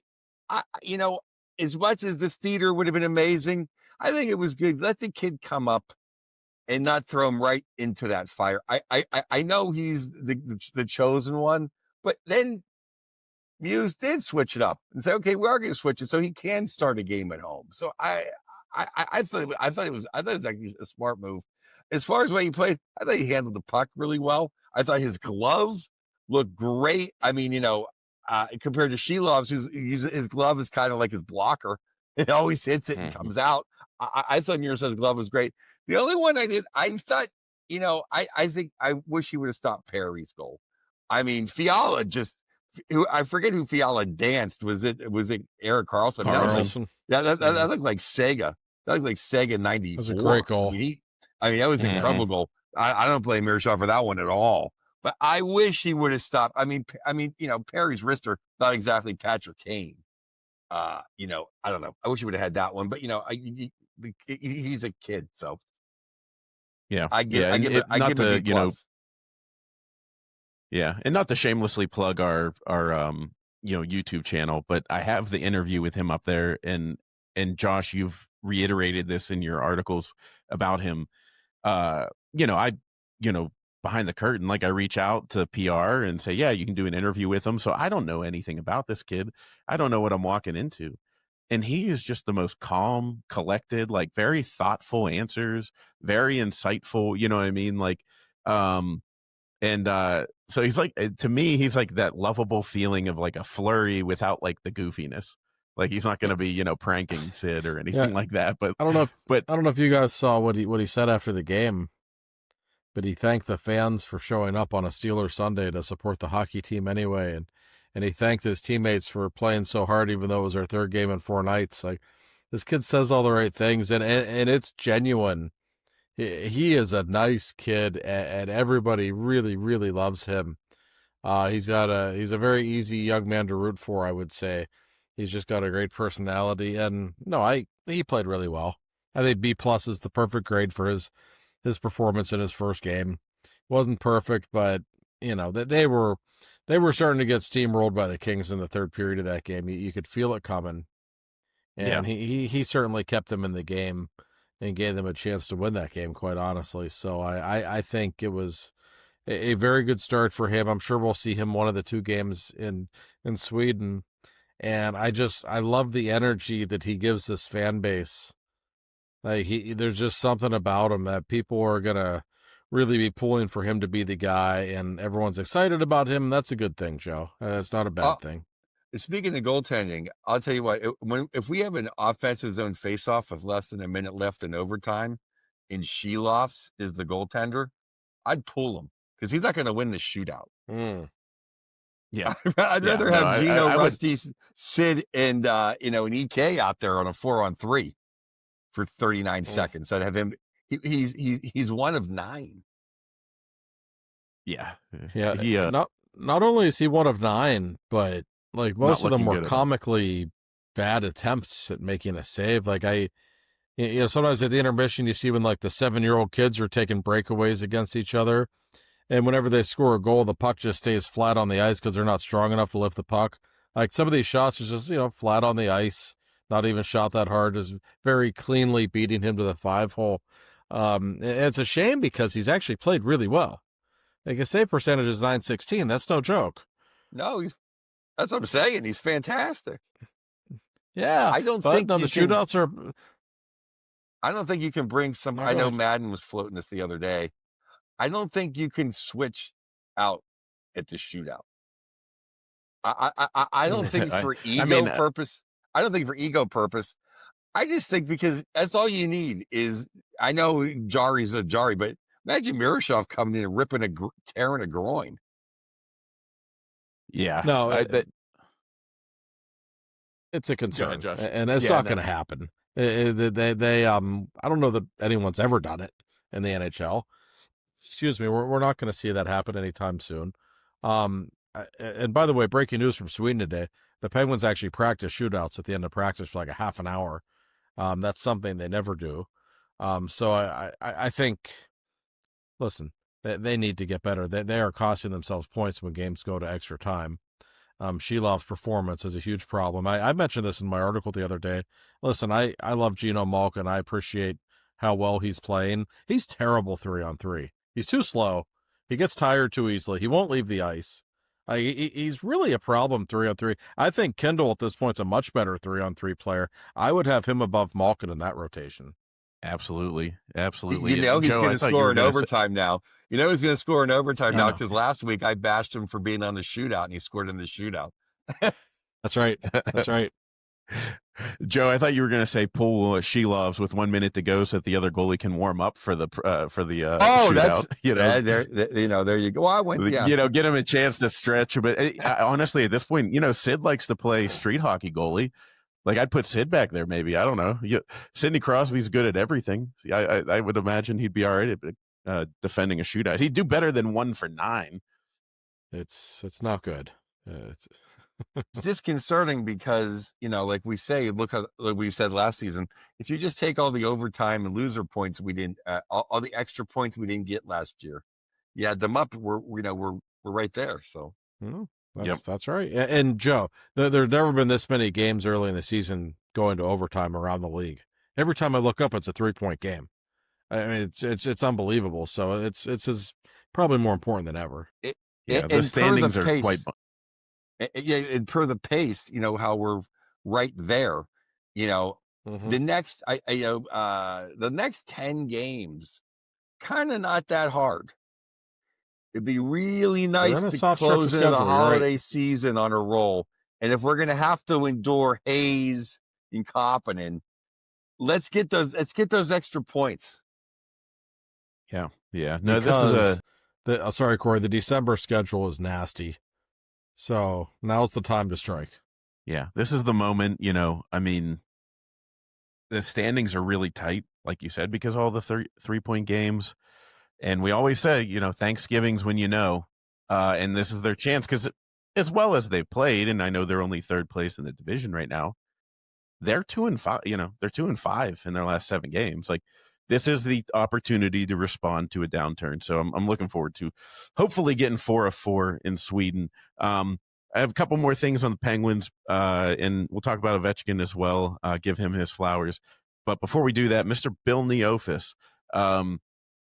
As much as the theater would have been amazing, I think it was good. Let the kid come up and not throw him right into that fire. I know he's the chosen one, but then Muse did switch it up and say, "Okay, we are going to switch it so he can start a game at home." So I thought it was actually a smart move. As far as what he played, I thought he handled the puck really well. I thought his glove looked great. I mean, compared to Shilov's, his glove is kind of like his blocker. It always hits it and comes out. I thought Miroslav's glove was great. The only one I thought, I think I wish he would have stopped Perry's goal. I mean, Fiala just. I forget who Fiala danced. Was it Erik Karlsson? That looked like Sega. That looked like Sega 94. That was a great goal. I mean that was an incredible goal. I don't blame Miroshov for that one at all. But I wish he would have stopped. I mean, Perry's wrister, not exactly Patrick Kane. I don't know. I wish he would have had that one. But he's a kid, so yeah. I give him a B plus. Yeah, and not to shamelessly plug our YouTube channel, but I have the interview with him up there, and and Josh, you've reiterated this in your articles about him. I, behind the curtain, like I reach out to PR and say, yeah, you can do an interview with him. So I don't know anything about this kid. I don't know what I'm walking into. And he is just the most calm, collected, like very thoughtful answers, very insightful. You know what I mean? Like, so he's like, to me, he's like that lovable feeling of like a Flurry without like the goofiness. Like he's not going to be, pranking Sid or anything like that. But I don't know if you guys saw what he said after the game, but he thanked the fans for showing up on a Steelers Sunday to support the hockey team anyway, and he thanked his teammates for playing so hard, even though it was their third game in 4 nights. Like, this kid says all the right things, and it's genuine. He is a nice kid, and everybody really, really loves him. He's a very easy young man to root for, I would say. He's just got a great personality, and he played really well. I think B+ is the perfect grade for his performance in his first game. Wasn't perfect, but they were starting to get steamrolled by the Kings in the third period of that game. You could feel it coming, and he certainly kept them in the game and gave them a chance to win that game, quite honestly. So I think it was a very good start for him. I'm sure we'll see him one of the 2 games in Sweden. And I love the energy that he gives this fan base. Like there's just something about him that people are going to really be pulling for him to be the guy, and everyone's excited about him. That's a good thing, Joe. That's not a bad thing. Speaking of goaltending, I'll tell you what, if we have an offensive zone faceoff with less than a minute left in overtime and Sheloffs is the goaltender, I'd pull him because he's not going to win the shootout. Yeah. I'd rather have Gino, Rusty, Sid, and an EK out there on a 4-on-3 for 39 seconds. I'd have him. He's one of 9. Yeah. Not only is he one of 9, but like most of them were comically bad attempts at making a save. Like sometimes at the intermission, you see when like the 7-year-old kids are taking breakaways against each other. And whenever they score a goal, the puck just stays flat on the ice because they're not strong enough to lift the puck. Like some of these shots are just, flat on the ice, not even shot that hard, just very cleanly beating him to the 5-hole. It's a shame because he's actually played really well. Like his save percentage is .916. That's no joke. No, that's what I'm saying. He's fantastic. Yeah. I don't think the shootouts are. I don't think you can bring some. I know Madden was floating this the other day. I don't think you can switch out at the shootout. I don't think for ego purpose. I don't think for ego purpose. I just think because that's all you need is. I know Jari's a Jari, but imagine Miroshov coming in and tearing a groin. Yeah, no, it's a concern, and it's not going to happen. They I don't know that anyone's ever done it in the NHL. Excuse me, we're not going to see that happen anytime soon. And by the way, breaking news from Sweden today: the Penguins actually practice shootouts at the end of practice for like a half an hour. That's something they never do. So I think, listen, they need to get better. They are costing themselves points when games go to extra time. Shelov's performance is a huge problem. I mentioned this in my article the other day. Listen, I love Gino Malkin. I appreciate how well he's playing. He's terrible 3-on-3. He's too slow. He gets tired too easily. He won't leave the ice. He's really a problem 3-on-3. I think Kendall at this point's a much better 3-on-3 player. I would have him above Malkin in that rotation. Absolutely. He's going to score in overtime now. He's going to score in overtime now because last week I bashed him for being on the shootout and he scored in the shootout. That's right. That's right. Joe, I thought you were going to say pull Shelovs with 1 minute to go so that the other goalie can warm up for the shootout. There you go. Well, I went, get him a chance to stretch. But honestly, at this point, Sid likes to play street hockey goalie. Like I'd put Sid back there, maybe. I don't know. Sidney Crosby's good at everything. I would imagine he'd be all right at defending a shootout. He'd do better than 1 for 9. It's not good. It's disconcerting because like we say, like we've said last season, if you just take all the overtime and loser points we didn't, all the extra points we didn't get last year, you add them up, we're right there. So. Mm-hmm. That's right. And Joe, there's never been this many games early in the season going to overtime around the league. Every time I look up, it's a 3-point game. I mean, it's unbelievable. So it's probably more important than ever. Yeah, the And per the standings are quite. pace, yeah, and per the pace, how we're right there. The next, the next 10 games, kind of not that hard. It'd be really nice in a to soft stretch of close into the schedule, you're right. holiday season on a roll. And if we're going to have to endure Hayes and Koppinen, let's get those extra points. Yeah. No, because sorry, Corey, the December schedule is nasty. So now's the time to strike. Yeah, this is the moment, I mean, the standings are really tight, like you said, because all the 3-point games. And we always say, Thanksgiving's when and this is their chance because as well as they've played, and I know they're only third place in the division right now, they're 2-5, they're 2-5 in their last 7 games. Like, this is the opportunity to respond to a downturn. So I'm looking forward to hopefully getting 4 of 4 in Sweden. I have a couple more things on the Penguins, and we'll talk about Ovechkin as well, give him his flowers. But before we do that, Mr. Bill Neofis,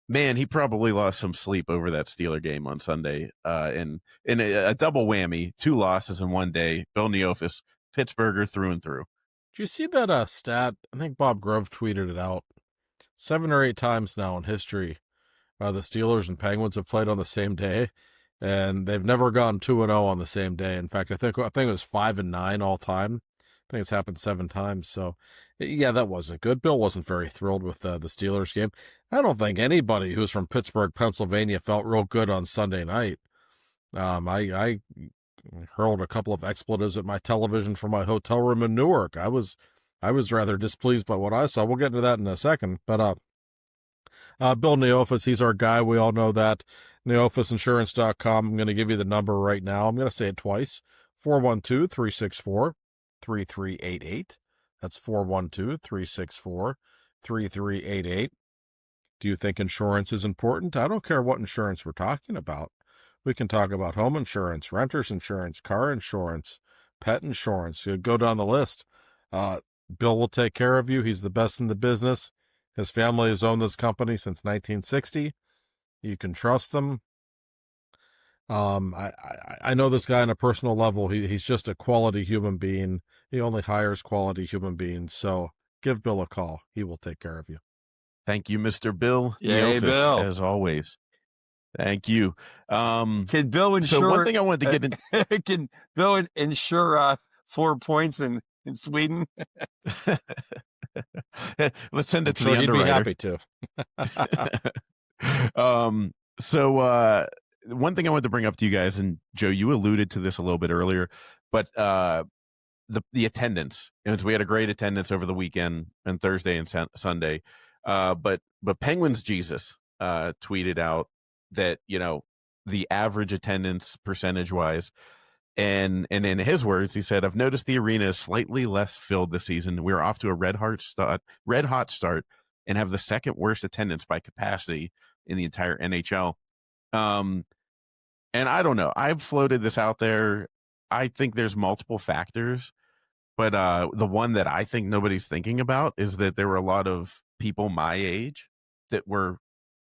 man, he probably lost some sleep over that Steeler game on Sunday. And in a double whammy, 2 losses in one day. Bill Neofis, Pittsburgher through and through. Did you see that stat? I think Bob Grove tweeted it out. 7 or 8 times now in history, the Steelers and Penguins have played on the same day, and they've never gone 2-0 on the same day. In fact, I think it was 5-9 all time. I think it's happened 7 times. So, yeah, that wasn't good. Bill wasn't very thrilled with the Steelers game. I don't think anybody who's from Pittsburgh, Pennsylvania, felt real good on Sunday night. I hurled a couple of expletives at my television from my hotel room in Newark. I was rather displeased by what I saw. We'll get into that in a second. But Bill Neofis, he's our guy. We all know that. NeofisInsurance.com. I'm going to give you the number right now. I'm going to say it twice. 412-364-3388. That's 412-364-3388. Do you think insurance is important? I don't care what insurance we're talking about. We can talk about home insurance, renter's insurance, car insurance, pet insurance. You go down the list. Bill will take care of you. He's the best in the business. His family has owned this company since 1960. You can trust them. I know this guy on a personal level. He's just a quality human being. He only hires quality human beings. So give Bill a call. He will take care of you. Thank you, Mr. Bill. Yay, Neofis, Bill. as always. Thank you. Can Bill insure? So one thing I wanted to get in. Can Bill insure 4 points in Sweden? Let's send it to sure the underwriter. He'd be happy to. So one thing I wanted to bring up to you guys, and Joe, you alluded to this a little bit earlier, but the attendance. We had a great attendance over the weekend and Thursday and Sunday. But Penguins Jesus tweeted out that the average attendance percentage wise, and in his words, he said, "I've noticed the arena is slightly less filled this season. We're off to a red hot start, and have the second worst attendance by capacity in the entire NHL." And I don't know. I've floated this out there. I think there's multiple factors, but the one that I think nobody's thinking about is that there were a lot of people my age that were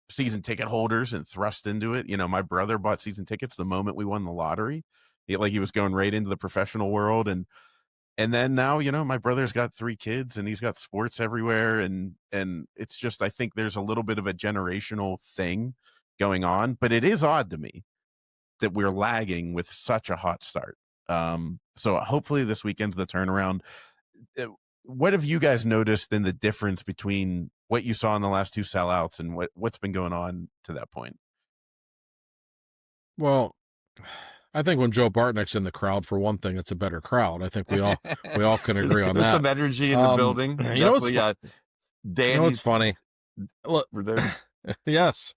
season ticket holders and thrust into it. My brother bought season tickets the moment we won the lottery. He was going right into the professional world. And then now, my brother's got 3 kids and he's got sports everywhere. And it's just, I think there's a little bit of a generational thing going on, but it is odd to me that we're lagging with such a hot start. So hopefully this weekend's the turnaround. What have you guys noticed in the difference between what you saw in the last 2 sellouts and what's been going on to that point? Well, I think when Joe Bartnick's in the crowd, for one thing, it's a better crowd. I think we all can agree on There's that. some energy in the building. You know what's Danny's funny? Look, were there. Yes.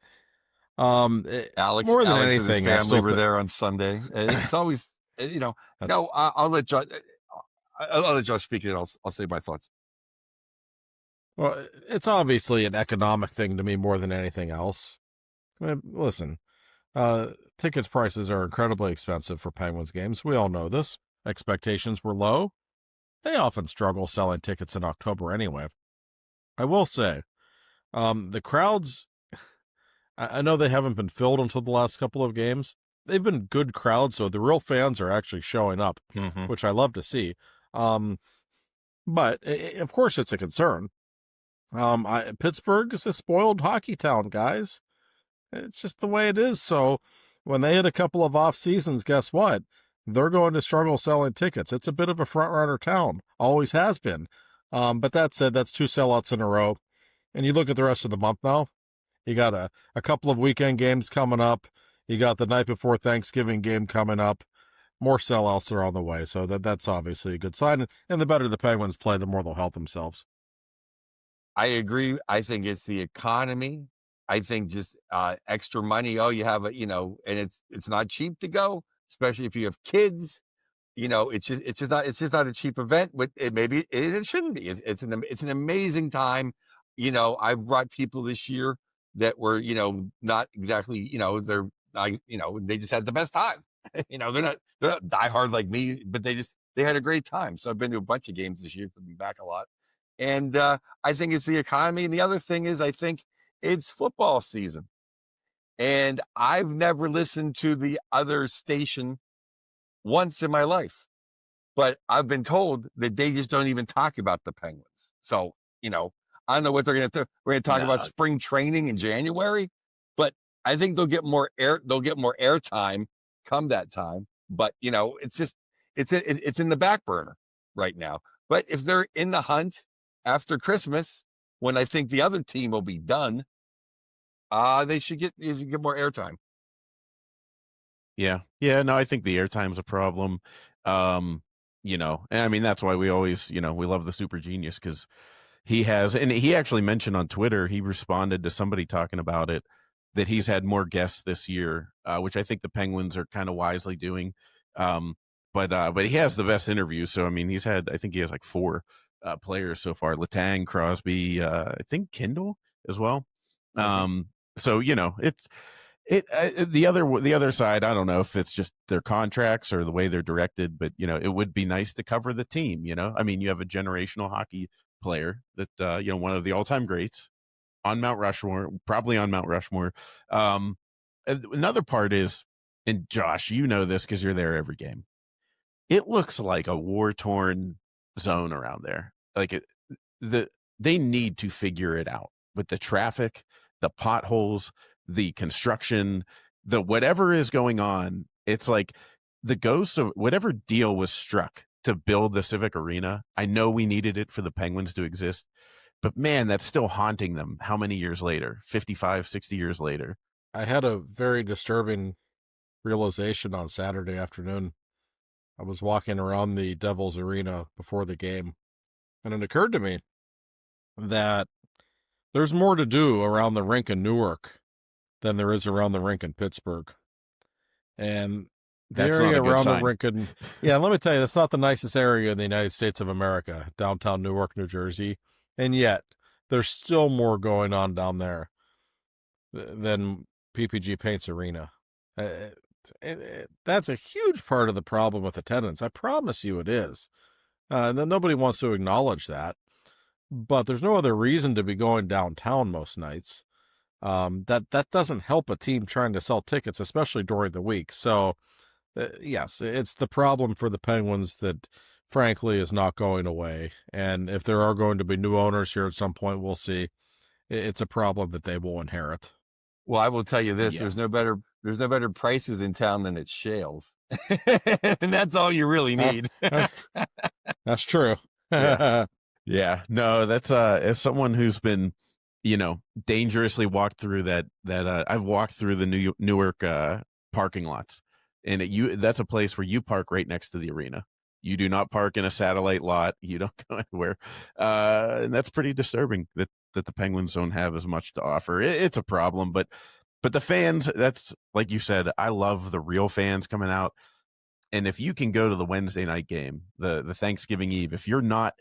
Alex, more than Alex anything, and his family were there on Sunday. No, I'll let Josh. I'll let Josh speak, and I'll say my thoughts. Well, it's obviously an economic thing to me more than anything else. I mean, listen, ticket prices are incredibly expensive for Penguins games. We all know this. Expectations were low. they often struggle selling tickets in October anyway. I will say, the crowds, I know they haven't been filled until the last couple of games. They've been good crowds, so the real fans are actually showing up, which I love to see. But of course, it's a concern. Pittsburgh is a spoiled hockey town, guys. It's just the way it is. So when they hit a couple of off seasons, guess what? They're going to struggle selling tickets. It's a bit of a front runner town, always has been. But that said, that's 2 sellouts in a row. And you look at the rest of the month now, you got a couple of weekend games coming up. You got the night before Thanksgiving game coming up. More sellouts are on the way. So that's obviously a good sign. And the better the Penguins play, the more they'll help themselves. I agree. I think it's the economy. I think just extra money. Oh, you have and it's not cheap to go, especially if you have kids. It's just not a cheap event, but it shouldn't be. It's an amazing time. I've brought people this year that were, not exactly, they just had the best time. They're not diehard like me, but they had a great time. So I've been to a bunch of games this year. To be back a lot. And I think it's the economy. And the other thing is, I think it's football season. And I've never listened to the other station once in my life, but I've been told that they just don't even talk about the Penguins. So, I don't know what they're going to do. We're going to talk about spring training in January, but I think they'll get more airtime come that time. But, it's in the back burner right now. But if they're in the hunt after Christmas, when I think the other team will be done, they should get more airtime. Yeah. No, I think the airtime's a problem. And I mean, that's why we always, we love the Super Genius, because he has, and he actually mentioned on Twitter, he responded to somebody talking about it, that he's had more guests this year, which I think the Penguins are kind of wisely doing. But he has the best interviews. So, I mean, I think he has like 4 players so far: Letang, Crosby, I think Kindle as well. Okay. So, it's, the other side, I don't know if it's just their contracts or the way they're directed, but it would be nice to cover the team. I mean, you have a generational hockey player that one of the all-time greats on Mount Rushmore, probably on Mount Rushmore. Another part is, and Josh, you know this because you're there every game, it looks like a war-torn zone around there. Like they need to figure it out with the traffic, the potholes, the construction, the whatever is going on. It's like the ghosts of whatever deal was struck to build the Civic Arena. I know we needed it for the Penguins to exist, but man, that's still haunting them. How many years later? 55, 60 years later. I had a very disturbing realization on Saturday afternoon. I was walking around the Devils Arena before the game, and it occurred to me that there's more to do around the rink in Newark than there is around the rink in Pittsburgh. And the area around the rink in, let me tell you, that's not the nicest area in the United States of America, downtown Newark, New Jersey. And yet, there's still more going on down there than PPG Paints Arena. That's a huge part of the problem with attendance. I promise you it is. Nobody wants to acknowledge that. But there's no other reason to be going downtown most nights. That doesn't help a team trying to sell tickets, especially during the week. So, yes, it's the problem for the Penguins that, frankly, is not going away. And if there are going to be new owners here at some point, we'll see. It's a problem that they will inherit. Well, I will tell you this: there's no better prices in town than at Shales, and that's all you really need. That's true. Yeah. No, that's as someone who's been, dangerously walked through that I've walked through the Newark parking lots, and that's a place where you park right next to the arena. You do not park in a satellite lot. You don't go anywhere, and that's pretty disturbing that the Penguins don't have as much to offer. It's a problem, but the fans, that's like you said, I love the real fans coming out. And if you can go to the Wednesday night game, the Thanksgiving Eve, if you're not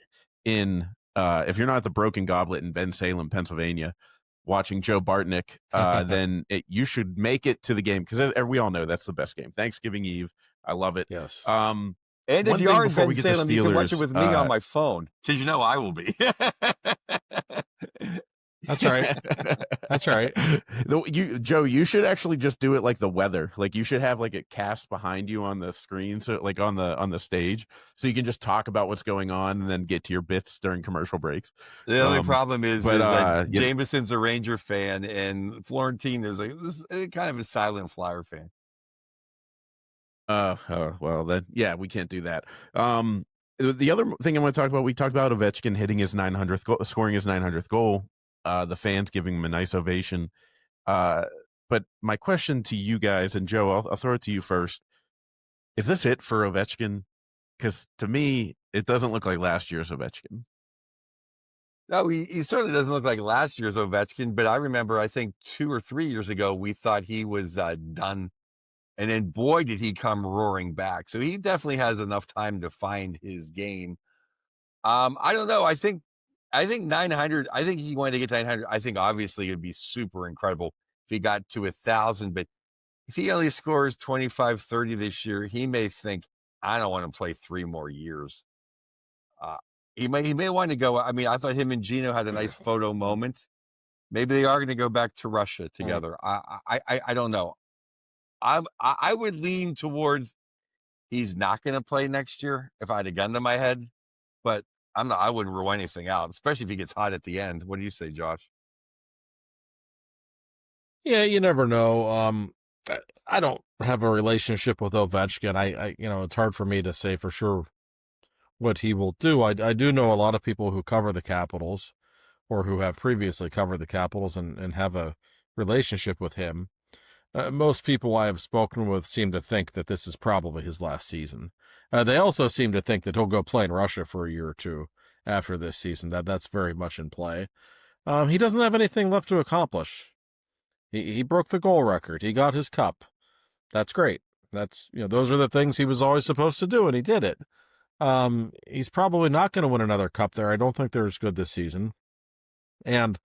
at the Broken Goblet in Bensalem, Pennsylvania, watching Joe Bartnick, then you should make it to the game, because we all know that's the best game. Thanksgiving Eve, I love it. Yes. And if one you thing are in before Ben we get to Salem, you can watch it Steelers, with me on my phone because you know I will be. That's right. That's right. Joe, you should actually just do it like the weather. Like you should have like it cast behind you on the screen, so like on the stage, so you can just talk about what's going on and then get to your bits during commercial breaks. The only problem is that you know, Jameson's a Ranger fan and Florentine is kind of a silent Flyer fan. Well then, yeah, we can't do that. The other thing I want to talk about, we talked about Ovechkin hitting his 900th goal, scoring his 900th goal. The fans giving him a nice ovation. But my question to you guys, and Joe, I'll throw it to you first. Is this it for Ovechkin? Because to me, it doesn't look like last year's Ovechkin. No, he certainly doesn't look like last year's Ovechkin, but I remember, I think 2 or 3 years ago, we thought he was done. And then, boy, did he come roaring back. So he definitely has enough time to find his game. I don't know. I think 900, I think he wanted to get to 900. I think obviously it would be super incredible if he got to 1,000. But if he only scores 25, 30 this year, he may think, I don't want to play 3 more years. He may want to go. I mean, I thought him and Gino had a nice photo moment. Maybe they are going to go back to Russia together. I don't know. I would lean towards he's not going to play next year if I had a gun to my head, but I wouldn't rule anything out, especially if he gets hot at the end. What do you say, Josh? Yeah, you never know. I don't have a relationship with Ovechkin. I it's hard for me to say for sure what he will do. I do know a lot of people who cover the Capitals or who have previously covered the Capitals and have a relationship with him. Most people I have spoken with seem to think that this is probably his last season. They also seem to think that he'll go play in Russia for a year or two after this season. That's very much in play. He doesn't have anything left to accomplish. He broke the goal record. He got his cup. That's great. That's those are the things he was always supposed to do, and he did it. He's probably not going to win another cup there. I don't think they're as good this season. And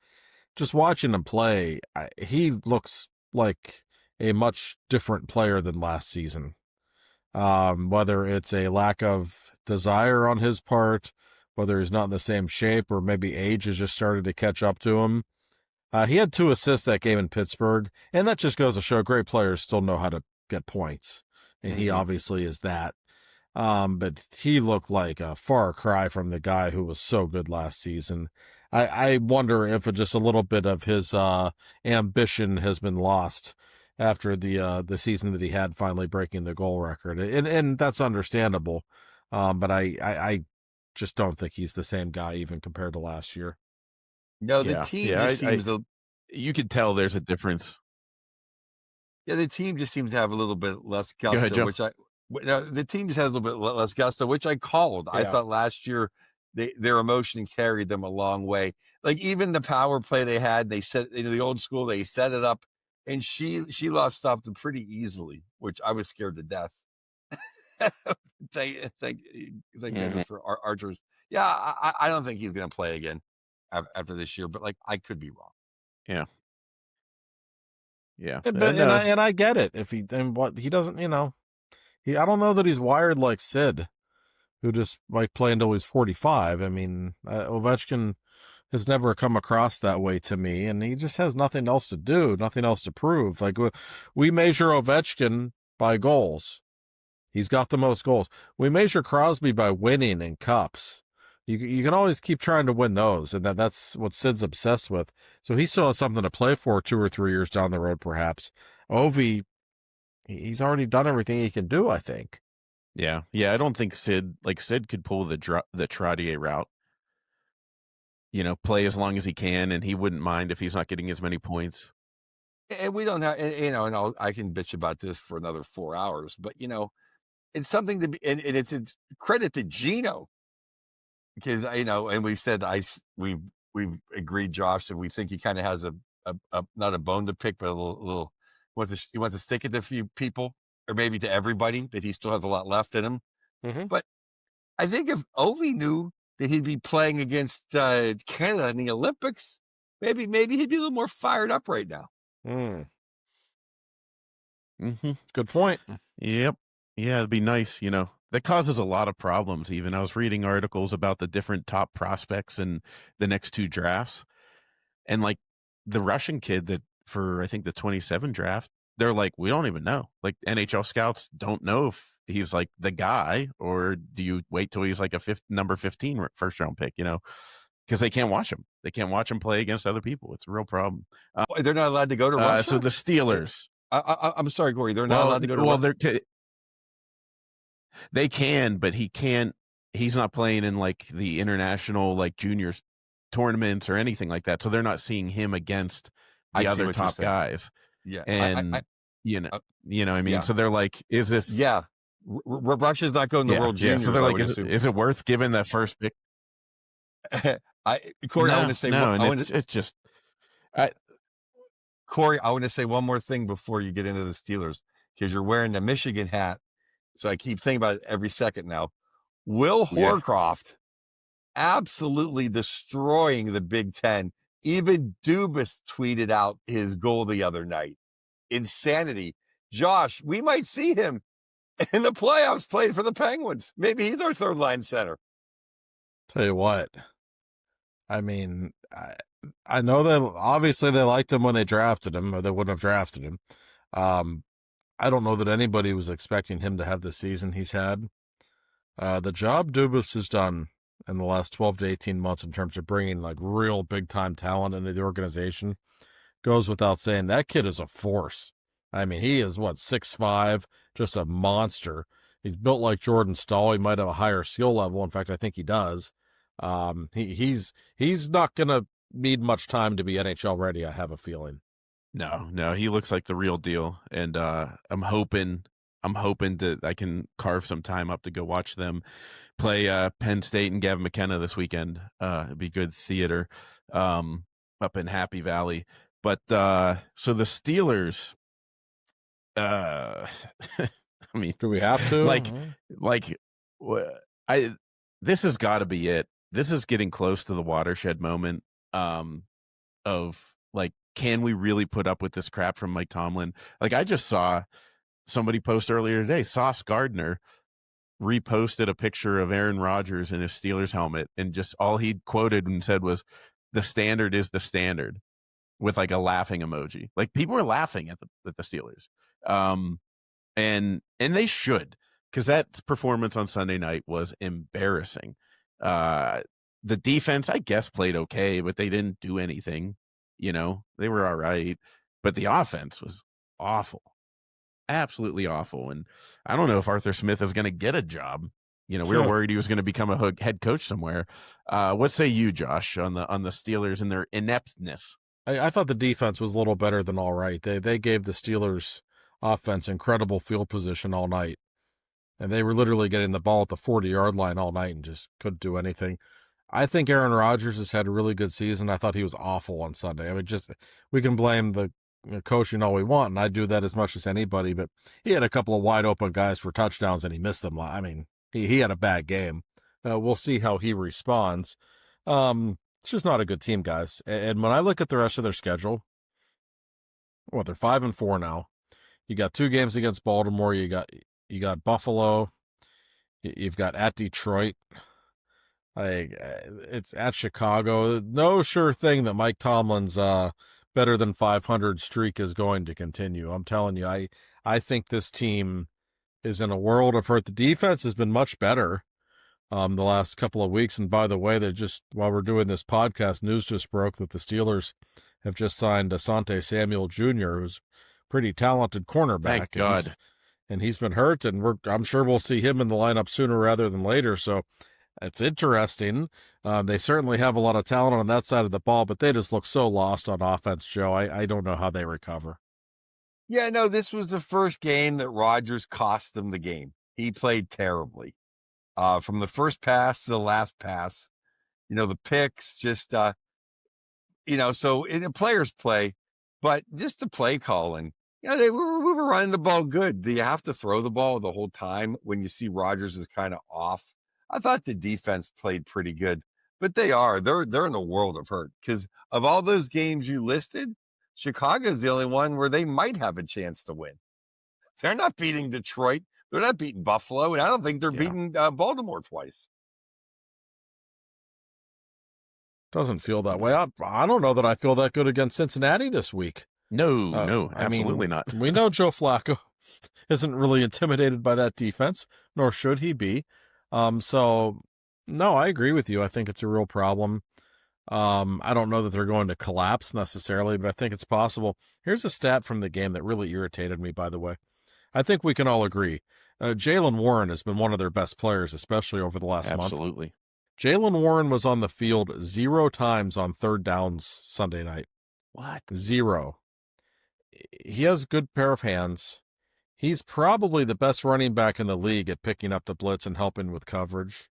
just watching him play, he looks like a much different player than last season. Whether it's a lack of desire on his part, whether he's not in the same shape, or maybe age has just started to catch up to him. He had 2 assists that game in Pittsburgh, and that just goes to show great players still know how to get points. And he obviously is that. But he looked like a far cry from the guy who was so good last season. I wonder if just a little bit of his ambition has been lost after the season that he had, finally breaking the goal record, and that's understandable. But I just don't think he's the same guy even compared to last year. No, the team just seems you could tell there's a difference. Yeah, the team just seems to have a little bit less Go ahead, gusto, Joe. the team just has a little bit less gusto, which I called. I thought last year their emotion carried them a long way. Like even the power play they had, they set the old school, they set it up, and Sheloff stopped them pretty easily, which I was scared to death. Thank goodness for Archers. Yeah, I don't think he's going to play again after this year, but like I could be wrong. Yeah. But and I get it. If he doesn't, I don't know that he's wired like Sid, who just might play until he's 45. I mean, Ovechkin has never come across that way to me, and he just has nothing else to do, nothing else to prove. Like we measure Ovechkin by goals. He's got the most goals. We measure Crosby by winning in cups. You can always keep trying to win those, and that's what Sid's obsessed with. So he still has something to play for 2 or 3 years down the road, perhaps. Ovi, he's already done everything he can do, I think. Yeah. I don't think Sid could pull the Trottier route. Play as long as he can, and he wouldn't mind if he's not getting as many points. And we don't have, and I can bitch about this for another 4 hours, but it's something to be, and it's a credit to Gino. Because and we've said we've agreed, Josh, that we think he kind of has a not a bone to pick, but a little he wants to stick it to a few people, or maybe to everybody, that he still has a lot left in him. But I think if Ovi knew that he'd be playing against Canada in the Olympics, maybe he'd be a little more fired up right now. Good point. Yep. Yeah, it'd be nice, that causes a lot of problems. Even I was reading articles about the different top prospects in the next 2 drafts, and like the Russian kid that for I think the 27 draft, they're like, we don't even know. Like NHL scouts don't know if he's like the guy, or do you wait till he's like a number 15 first round pick? Because they can't watch him. They can't watch him play against other people. It's a real problem. They're not allowed to go to Russia. So the Steelers. I'm sorry, Corey. They're not allowed to go to Russia. They can, but he can't. He's not playing in like the international like juniors tournaments or anything like that. So they're not seeing him against the other top guys. Yeah, and you know what I mean. Yeah. So they're like, is this? Yeah, Russia's not going to the World Juniors. So they're like, is it worth giving that first pick? Corey, I want to say it's just. Corey, I want to say one more thing before you get into the Steelers, because you're wearing the Michigan hat. So I keep thinking about it every second now. Will Horcroft absolutely destroying the Big Ten. Even Dubas tweeted out his goal the other night. Insanity. Josh, we might see him in the playoffs playing for the Penguins. Maybe he's our third line center. Tell you what, I mean, I know that obviously they liked him when they drafted him, or they wouldn't have drafted him. I don't know that anybody was expecting him to have the season he's had. The job Dubas has done in the last 12 to 18 months in terms of bringing like real big time talent into the organization goes without saying. That kid is a force. I mean, he is 6'5", just a monster. He's built like Jordan Stahl. He might have a higher skill level. In fact, I think he does. He's not going to need much time to be NHL ready, I have a feeling. No, he looks like the real deal. And I'm hoping that I can carve some time up to go watch them play Penn State and Gavin McKenna this weekend. It'd be good theater up in Happy Valley. But so the Steelers, I mean, do we have to? This has got to be it. This is getting close to the watershed moment of like, can we really put up with this crap from Mike Tomlin? Like, I just saw somebody post earlier today, Sauce Gardner reposted a picture of Aaron Rodgers in his Steelers helmet, and just all he quoted and said was, "The standard is the standard," with like a laughing emoji. Like, people were laughing at the Steelers, and they should, because that performance on Sunday night was embarrassing. The defense, I guess, played okay, but they didn't do anything. They were all right, but the offense was awful. Absolutely awful. And I don't know if Arthur Smith is going to get a job. We were worried he was going to become a head coach somewhere. What say you, Josh, on the Steelers and their ineptness? I thought the defense was a little better than all right. They gave the Steelers offense incredible field position all night, and they were literally getting the ball at the 40-yard line all night and just couldn't do anything. I think Aaron Rodgers has had a really good season. I thought he was awful on Sunday. I mean, we can blame the coaching all we want, and I do that as much as anybody, but he had a couple of wide open guys for touchdowns and he missed them. I mean, he had a bad game. We'll see how he responds. It's just not a good team, guys. And when I look at the rest of their schedule, they're 5-4 now. You got 2 games against Baltimore. You got Buffalo. You've got at Detroit. It's at Chicago. No sure thing that Mike Tomlin's better than 500 streak is going to continue. I'm telling you, I think this team is in a world of hurt. The defense has been much better the last couple of weeks. And by the way, while we're doing this podcast, news just broke that the Steelers have just signed Asante Samuel Jr., who's a pretty talented cornerback. Thank God. And he's been hurt, and I'm sure we'll see him in the lineup sooner rather than later. So it's interesting. They certainly have a lot of talent on that side of the ball, but they just look so lost on offense, Joe. I don't know how they recover. Yeah, no, this was the first game that Rodgers cost them the game. He played terribly. From the first pass to the last pass, the picks, just, so the players play, but just the play calling. We were running the ball good. Do you have to throw the ball the whole time when you see Rodgers is kind of off? I thought the defense played pretty good, but they're in a world of hurt, because of all those games you listed, Chicago's the only one where they might have a chance to win. They're not beating Detroit, They're not beating Buffalo, and I don't think they're beating Baltimore twice. Doesn't feel that way. I don't know that I feel that good against Cincinnati this week. No, absolutely not. We know Joe Flacco isn't really intimidated by that defense, nor should he be. So, no, I agree with you. I think it's a real problem. I don't know that they're going to collapse necessarily, but I think it's possible. Here's a stat from the game that really irritated me, by the way. I think we can all agree. Jaylen Warren has been one of their best players, especially over the last month. Absolutely. Jaylen Warren was on the field 0 times on third downs Sunday night. What? 0. He has a good pair of hands. He's probably the best running back in the league at picking up the blitz and helping with coverage.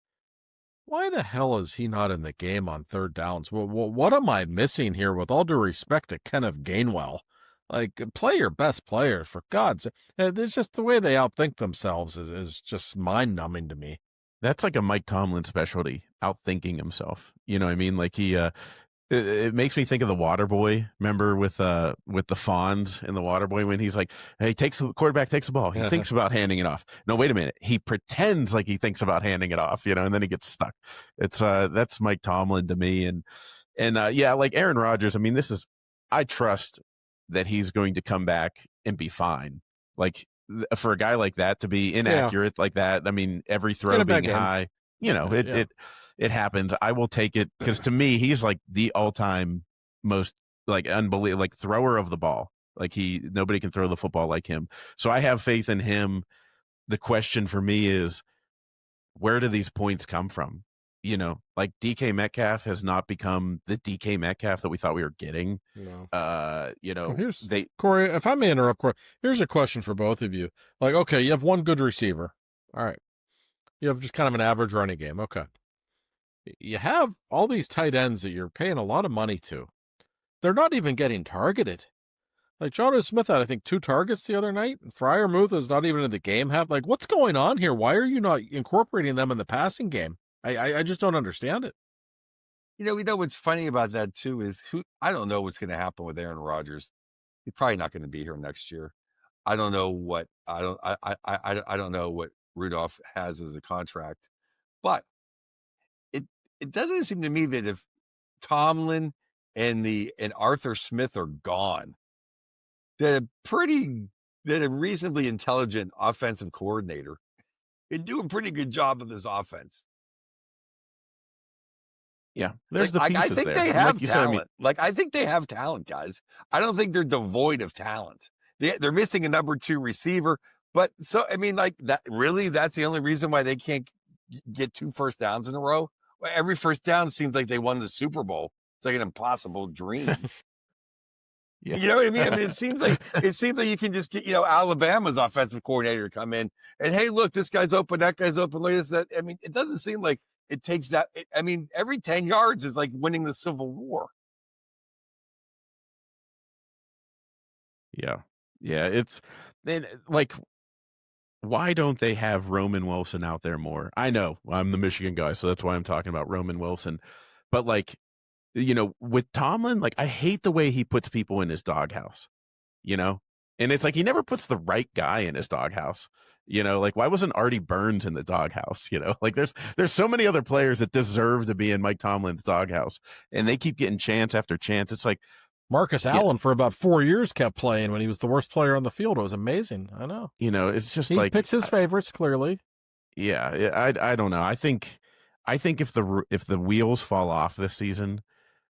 Why the hell is he not in the game on third downs? What am I missing here, with all due respect to Kenneth Gainwell? Like, play your best players, for God's sake. It's just the way they outthink themselves is just mind-numbing to me. That's like a Mike Tomlin specialty, outthinking himself. You know what I mean? Like it makes me think of the Waterboy. Remember with the Fonz in the Waterboy when he's like, hey, quarterback takes the ball. He thinks about handing it off. No, wait a minute. He pretends like he thinks about handing it off, and then he gets stuck. It's that's Mike Tomlin to me. And yeah, like Aaron Rodgers. I mean, I trust that he's going to come back and be fine. Like, for a guy like that to be inaccurate like that, I mean, every throw being high, it happens. I will take it, because to me, he's like the all-time most unbelievable thrower of the ball. Like, nobody can throw the football like him. So I have faith in him. The question for me is, where do these points come from? Like DK Metcalf has not become the DK Metcalf that we thought we were getting. No. Corey, if I may interrupt, Corey, here's a question for both of you. Like, okay, you have one good receiver. All right. You have just kind of an average running game. Okay. You have all these tight ends that you're paying a lot of money to. They're not even getting targeted. Like, Jonnu Smith had, I think, 2 targets the other night. Freiermuth is not even in the game. What's going on here? Why are you not incorporating them in the passing game? I just don't understand it. What's funny about that too is I don't know what's going to happen with Aaron Rodgers. He's probably not going to be here next year. I don't know what I don't know what Rudolph has as a contract, but it doesn't seem to me that if Tomlin and Arthur Smith are gone, that a reasonably intelligent offensive coordinator can do a pretty good job of this offense. Yeah, there's the pieces I think there. they have like talent. I think they have talent, guys. I don't think they're devoid of talent. They're missing a number 2 receiver, but that really, that's the only reason why they can't get 2 first downs in a row. Well, every first down seems like they won the Super Bowl. It's like an impossible dream. Yeah. You know what I mean? It seems like you can just get Alabama's offensive coordinator to come in and, hey, look, this guy's open, that guy's open. Look at that. It doesn't seem like it takes that. Every 10 yards is like winning the Civil War. Yeah. It's like, why don't they have Roman Wilson out there more? I know I'm the Michigan guy, so that's why I'm talking about Roman Wilson. But with Tomlin, I hate the way he puts people in his doghouse, and it's like he never puts the right guy in his doghouse. Why wasn't Artie Burns in the doghouse? There's so many other players that deserve to be in Mike Tomlin's doghouse, and they keep getting chance after chance. It's like Marcus Allen for about 4 years kept playing when he was the worst player on the field. It was amazing. I know. It's just he picks his favorites clearly. Yeah, I don't know. I think if the wheels fall off this season,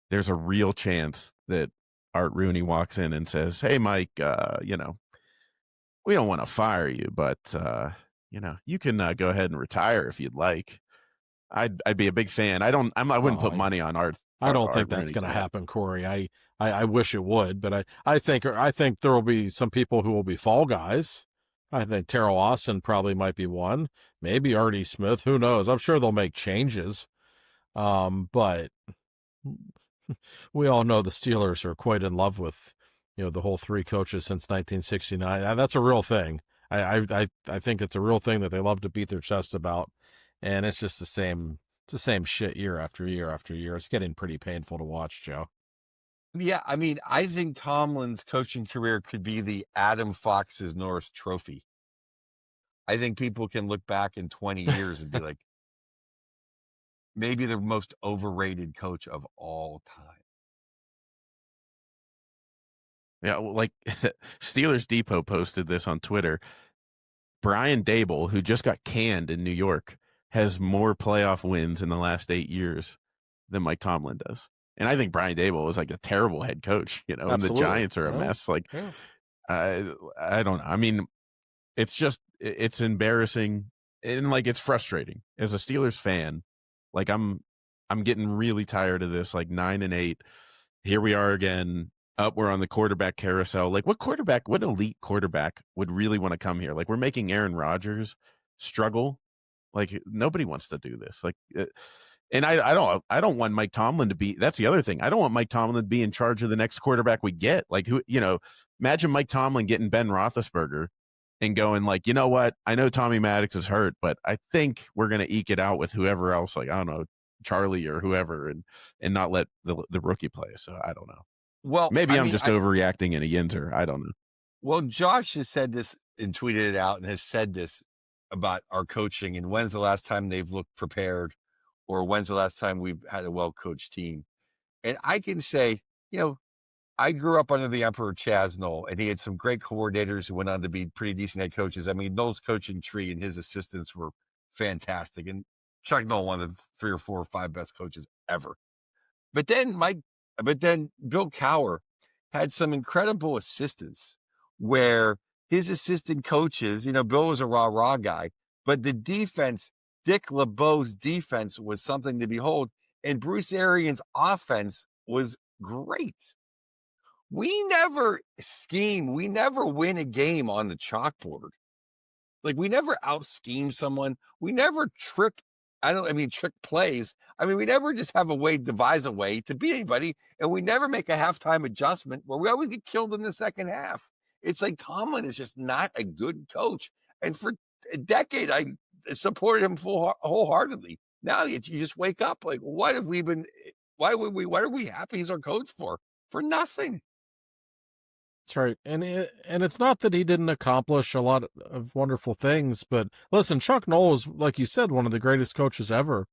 there's a real chance that Art Rooney walks in and says, "Hey, Mike, we don't want to fire you, but you can go ahead and retire if you'd like." I'd be a big fan. I wouldn't put money on Art. I don't think that's going to happen, Corey. I wish it would, but I think there will be some people who will be fall guys. I think Terrell Austin probably might be one. Maybe Artie Smith. Who knows? I'm sure they'll make changes. But we all know the Steelers are quite in love with, the whole 3 coaches since 1969. That's a real thing. I think it's a real thing that they love to beat their chest about, and it's just the same. It's the same shit year after year after year. It's getting pretty painful to watch, Joe. Yeah, I think Tomlin's coaching career could be the Adam Fox's Norris Trophy. I think people can look back in 20 years and be like, maybe the most overrated coach of all time. Yeah, well, like Steelers Depot posted this on Twitter. Brian Dable, who just got canned in New York, has more playoff wins in the last 8 years than Mike Tomlin does. And I think Brian Dable is like a terrible head coach, and the Absolutely. Giants are a Yeah. mess. Like, Yeah. I don't know. I mean, it's embarrassing and like it's frustrating as a Steelers fan. Like I'm getting really tired of this. Like 9-8, here we are again. We're on the quarterback carousel. Like what elite quarterback would really want to come here? Like we're making Aaron Rodgers struggle. Like nobody wants to do this. Like, and I don't want Mike Tomlin to be. That's the other thing. I don't want Mike Tomlin to be in charge of the next quarterback we get. Like who, imagine Mike Tomlin getting Ben Roethlisberger and going like, you know what? I know Tommy Maddox is hurt, but I think we're gonna eke it out with whoever else. Like I don't know, Charlie or whoever, and not let the rookie play. So I don't know. Well, Maybe I'm just overreacting in a yinzer. I don't know. Well, Josh has said this and tweeted it out and has said this about our coaching and when's the last time they've looked prepared or when's the last time we've had a well-coached team. And I can say, I grew up under the Emperor Chaz Knoll, and he had some great coordinators who went on to be pretty decent head coaches. I mean, Knoll's coaching tree and his assistants were fantastic. And Chuck Knoll, one of the 3 or 4 or 5 best coaches ever. But then Bill Cowher had some incredible assistants where his assistant coaches, Bill was a rah-rah guy, but the defense, Dick LeBeau's defense was something to behold, and Bruce Arians' offense was great. We never scheme. We never win a game on the chalkboard. Like we never out-scheme someone. We never trick plays. We never just devise a way to beat anybody, and we never make a halftime adjustment where we always get killed in the second half. It's like Tomlin is just not a good coach. And for a decade, I supported him wholeheartedly. Now you just wake up like, why are we happy he's our coach for? For nothing. That's right. And it's not that he didn't accomplish a lot of wonderful things, but listen, Chuck Noll is, like you said, one of the greatest coaches ever.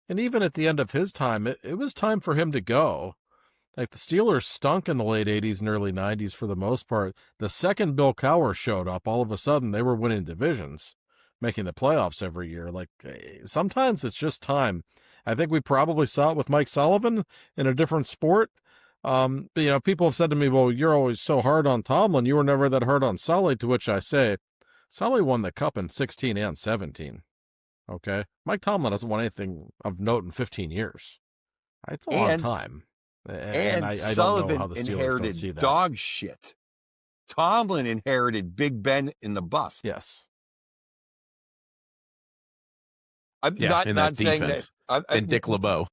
And even at the end of his time, it was time for him to go. Like the Steelers stunk in the late 80s and early 90s for the most part. The second Bill Cowher showed up, all of a sudden they were winning divisions, making the playoffs every year. Like sometimes it's just time. I think we probably saw it with Mike Sullivan in a different sport. But, people have said to me, well, you're always so hard on Tomlin. You were never that hard on Sully, to which I say, Sully won the cup in 16 and 17. Okay. Mike Tomlin hasn't won anything of note in 15 years. It's a long time. And I don't know how the Steelers don't see that. Dog shit. Tomlin inherited Big Ben in the bus. Yes. I'm not saying defense. that. And Dick LeBeau.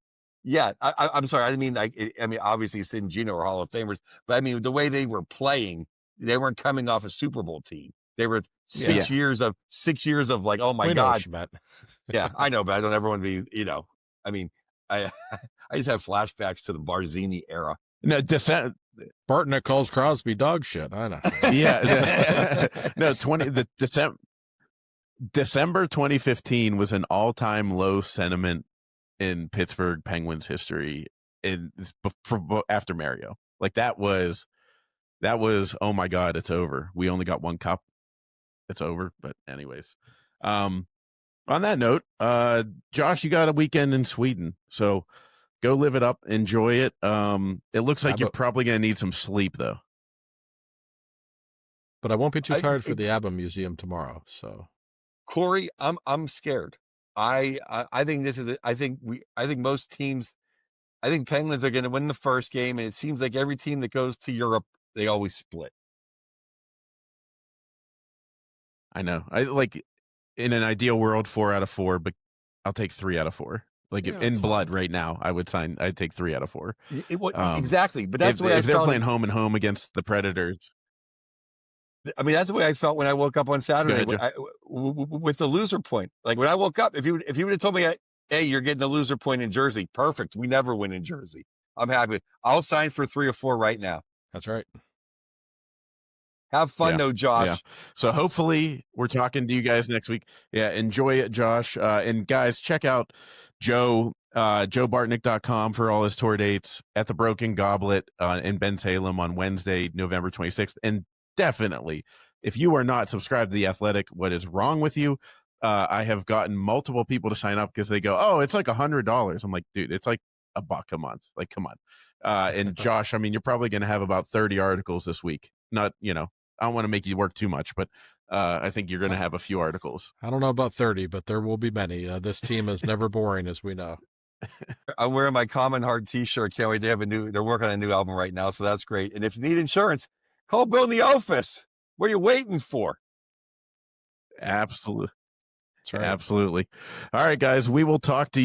Yeah, I'm sorry. I didn't mean obviously Sid and Gino are Hall of Famers, but the way they were playing, they weren't coming off a Super Bowl team. They were 6 years of like, oh my God. Yeah, I know, but I don't ever want to be, I just have flashbacks to the Barzini era. No, Bartnick calls Crosby dog shit. I know. Yeah. No, December 2015 was an all-time low sentiment in Pittsburgh Penguins history after Mario. Like that was, oh my God, it's over. We only got one cup. It's over. But anyways, on that note, Josh, you got a weekend in Sweden, so go live it up, enjoy it. It looks like you're probably going to need some sleep though. But I won't be too tired for the ABBA Museum tomorrow. So Corey, I'm scared. I think I think most teams, I think Penguins are going to win the first game, and it seems like every team that goes to Europe, they always split. I know. I like in an ideal world 4 out of 4, but I'll take 3 out of 4. Like in blood right now, I'd take 3 out of 4. Exactly, but that's what if they're playing home and home against the Predators. That's the way I felt when I woke up on Saturday with the loser point. Like when I woke up, if you would have told me, hey, you're getting the loser point in Jersey, perfect. We never win in Jersey. I'm happy. I'll sign for 3 or 4 right now. That's right. Have fun Yeah. though, Josh. Yeah. So hopefully we're talking to you guys next week. Yeah. Enjoy it, Josh. And guys, check out Joe, joebartnick.com for all his tour dates at the Broken Goblet in Bensalem on Wednesday, November 26th. And definitely, if you are not subscribed to The Athletic, what is wrong with you? I have gotten multiple people to sign up because they go, oh, it's like $100. I'm like, dude, it's like $1 a month. Like, come on. And Josh, I mean, you're probably going to have about 30 articles this week. Not, I don't want to make you work too much, but I think you're going to have a few articles. I don't know about 30, but there will be many. This team is never boring, as we know. I'm wearing my Common Heart t-shirt. Can't wait. They're working on a new album right now. So that's great. And if you need insurance, call Bill in the office. What are you waiting for? Absolutely. That's right. Absolutely. All right, guys, we will talk to you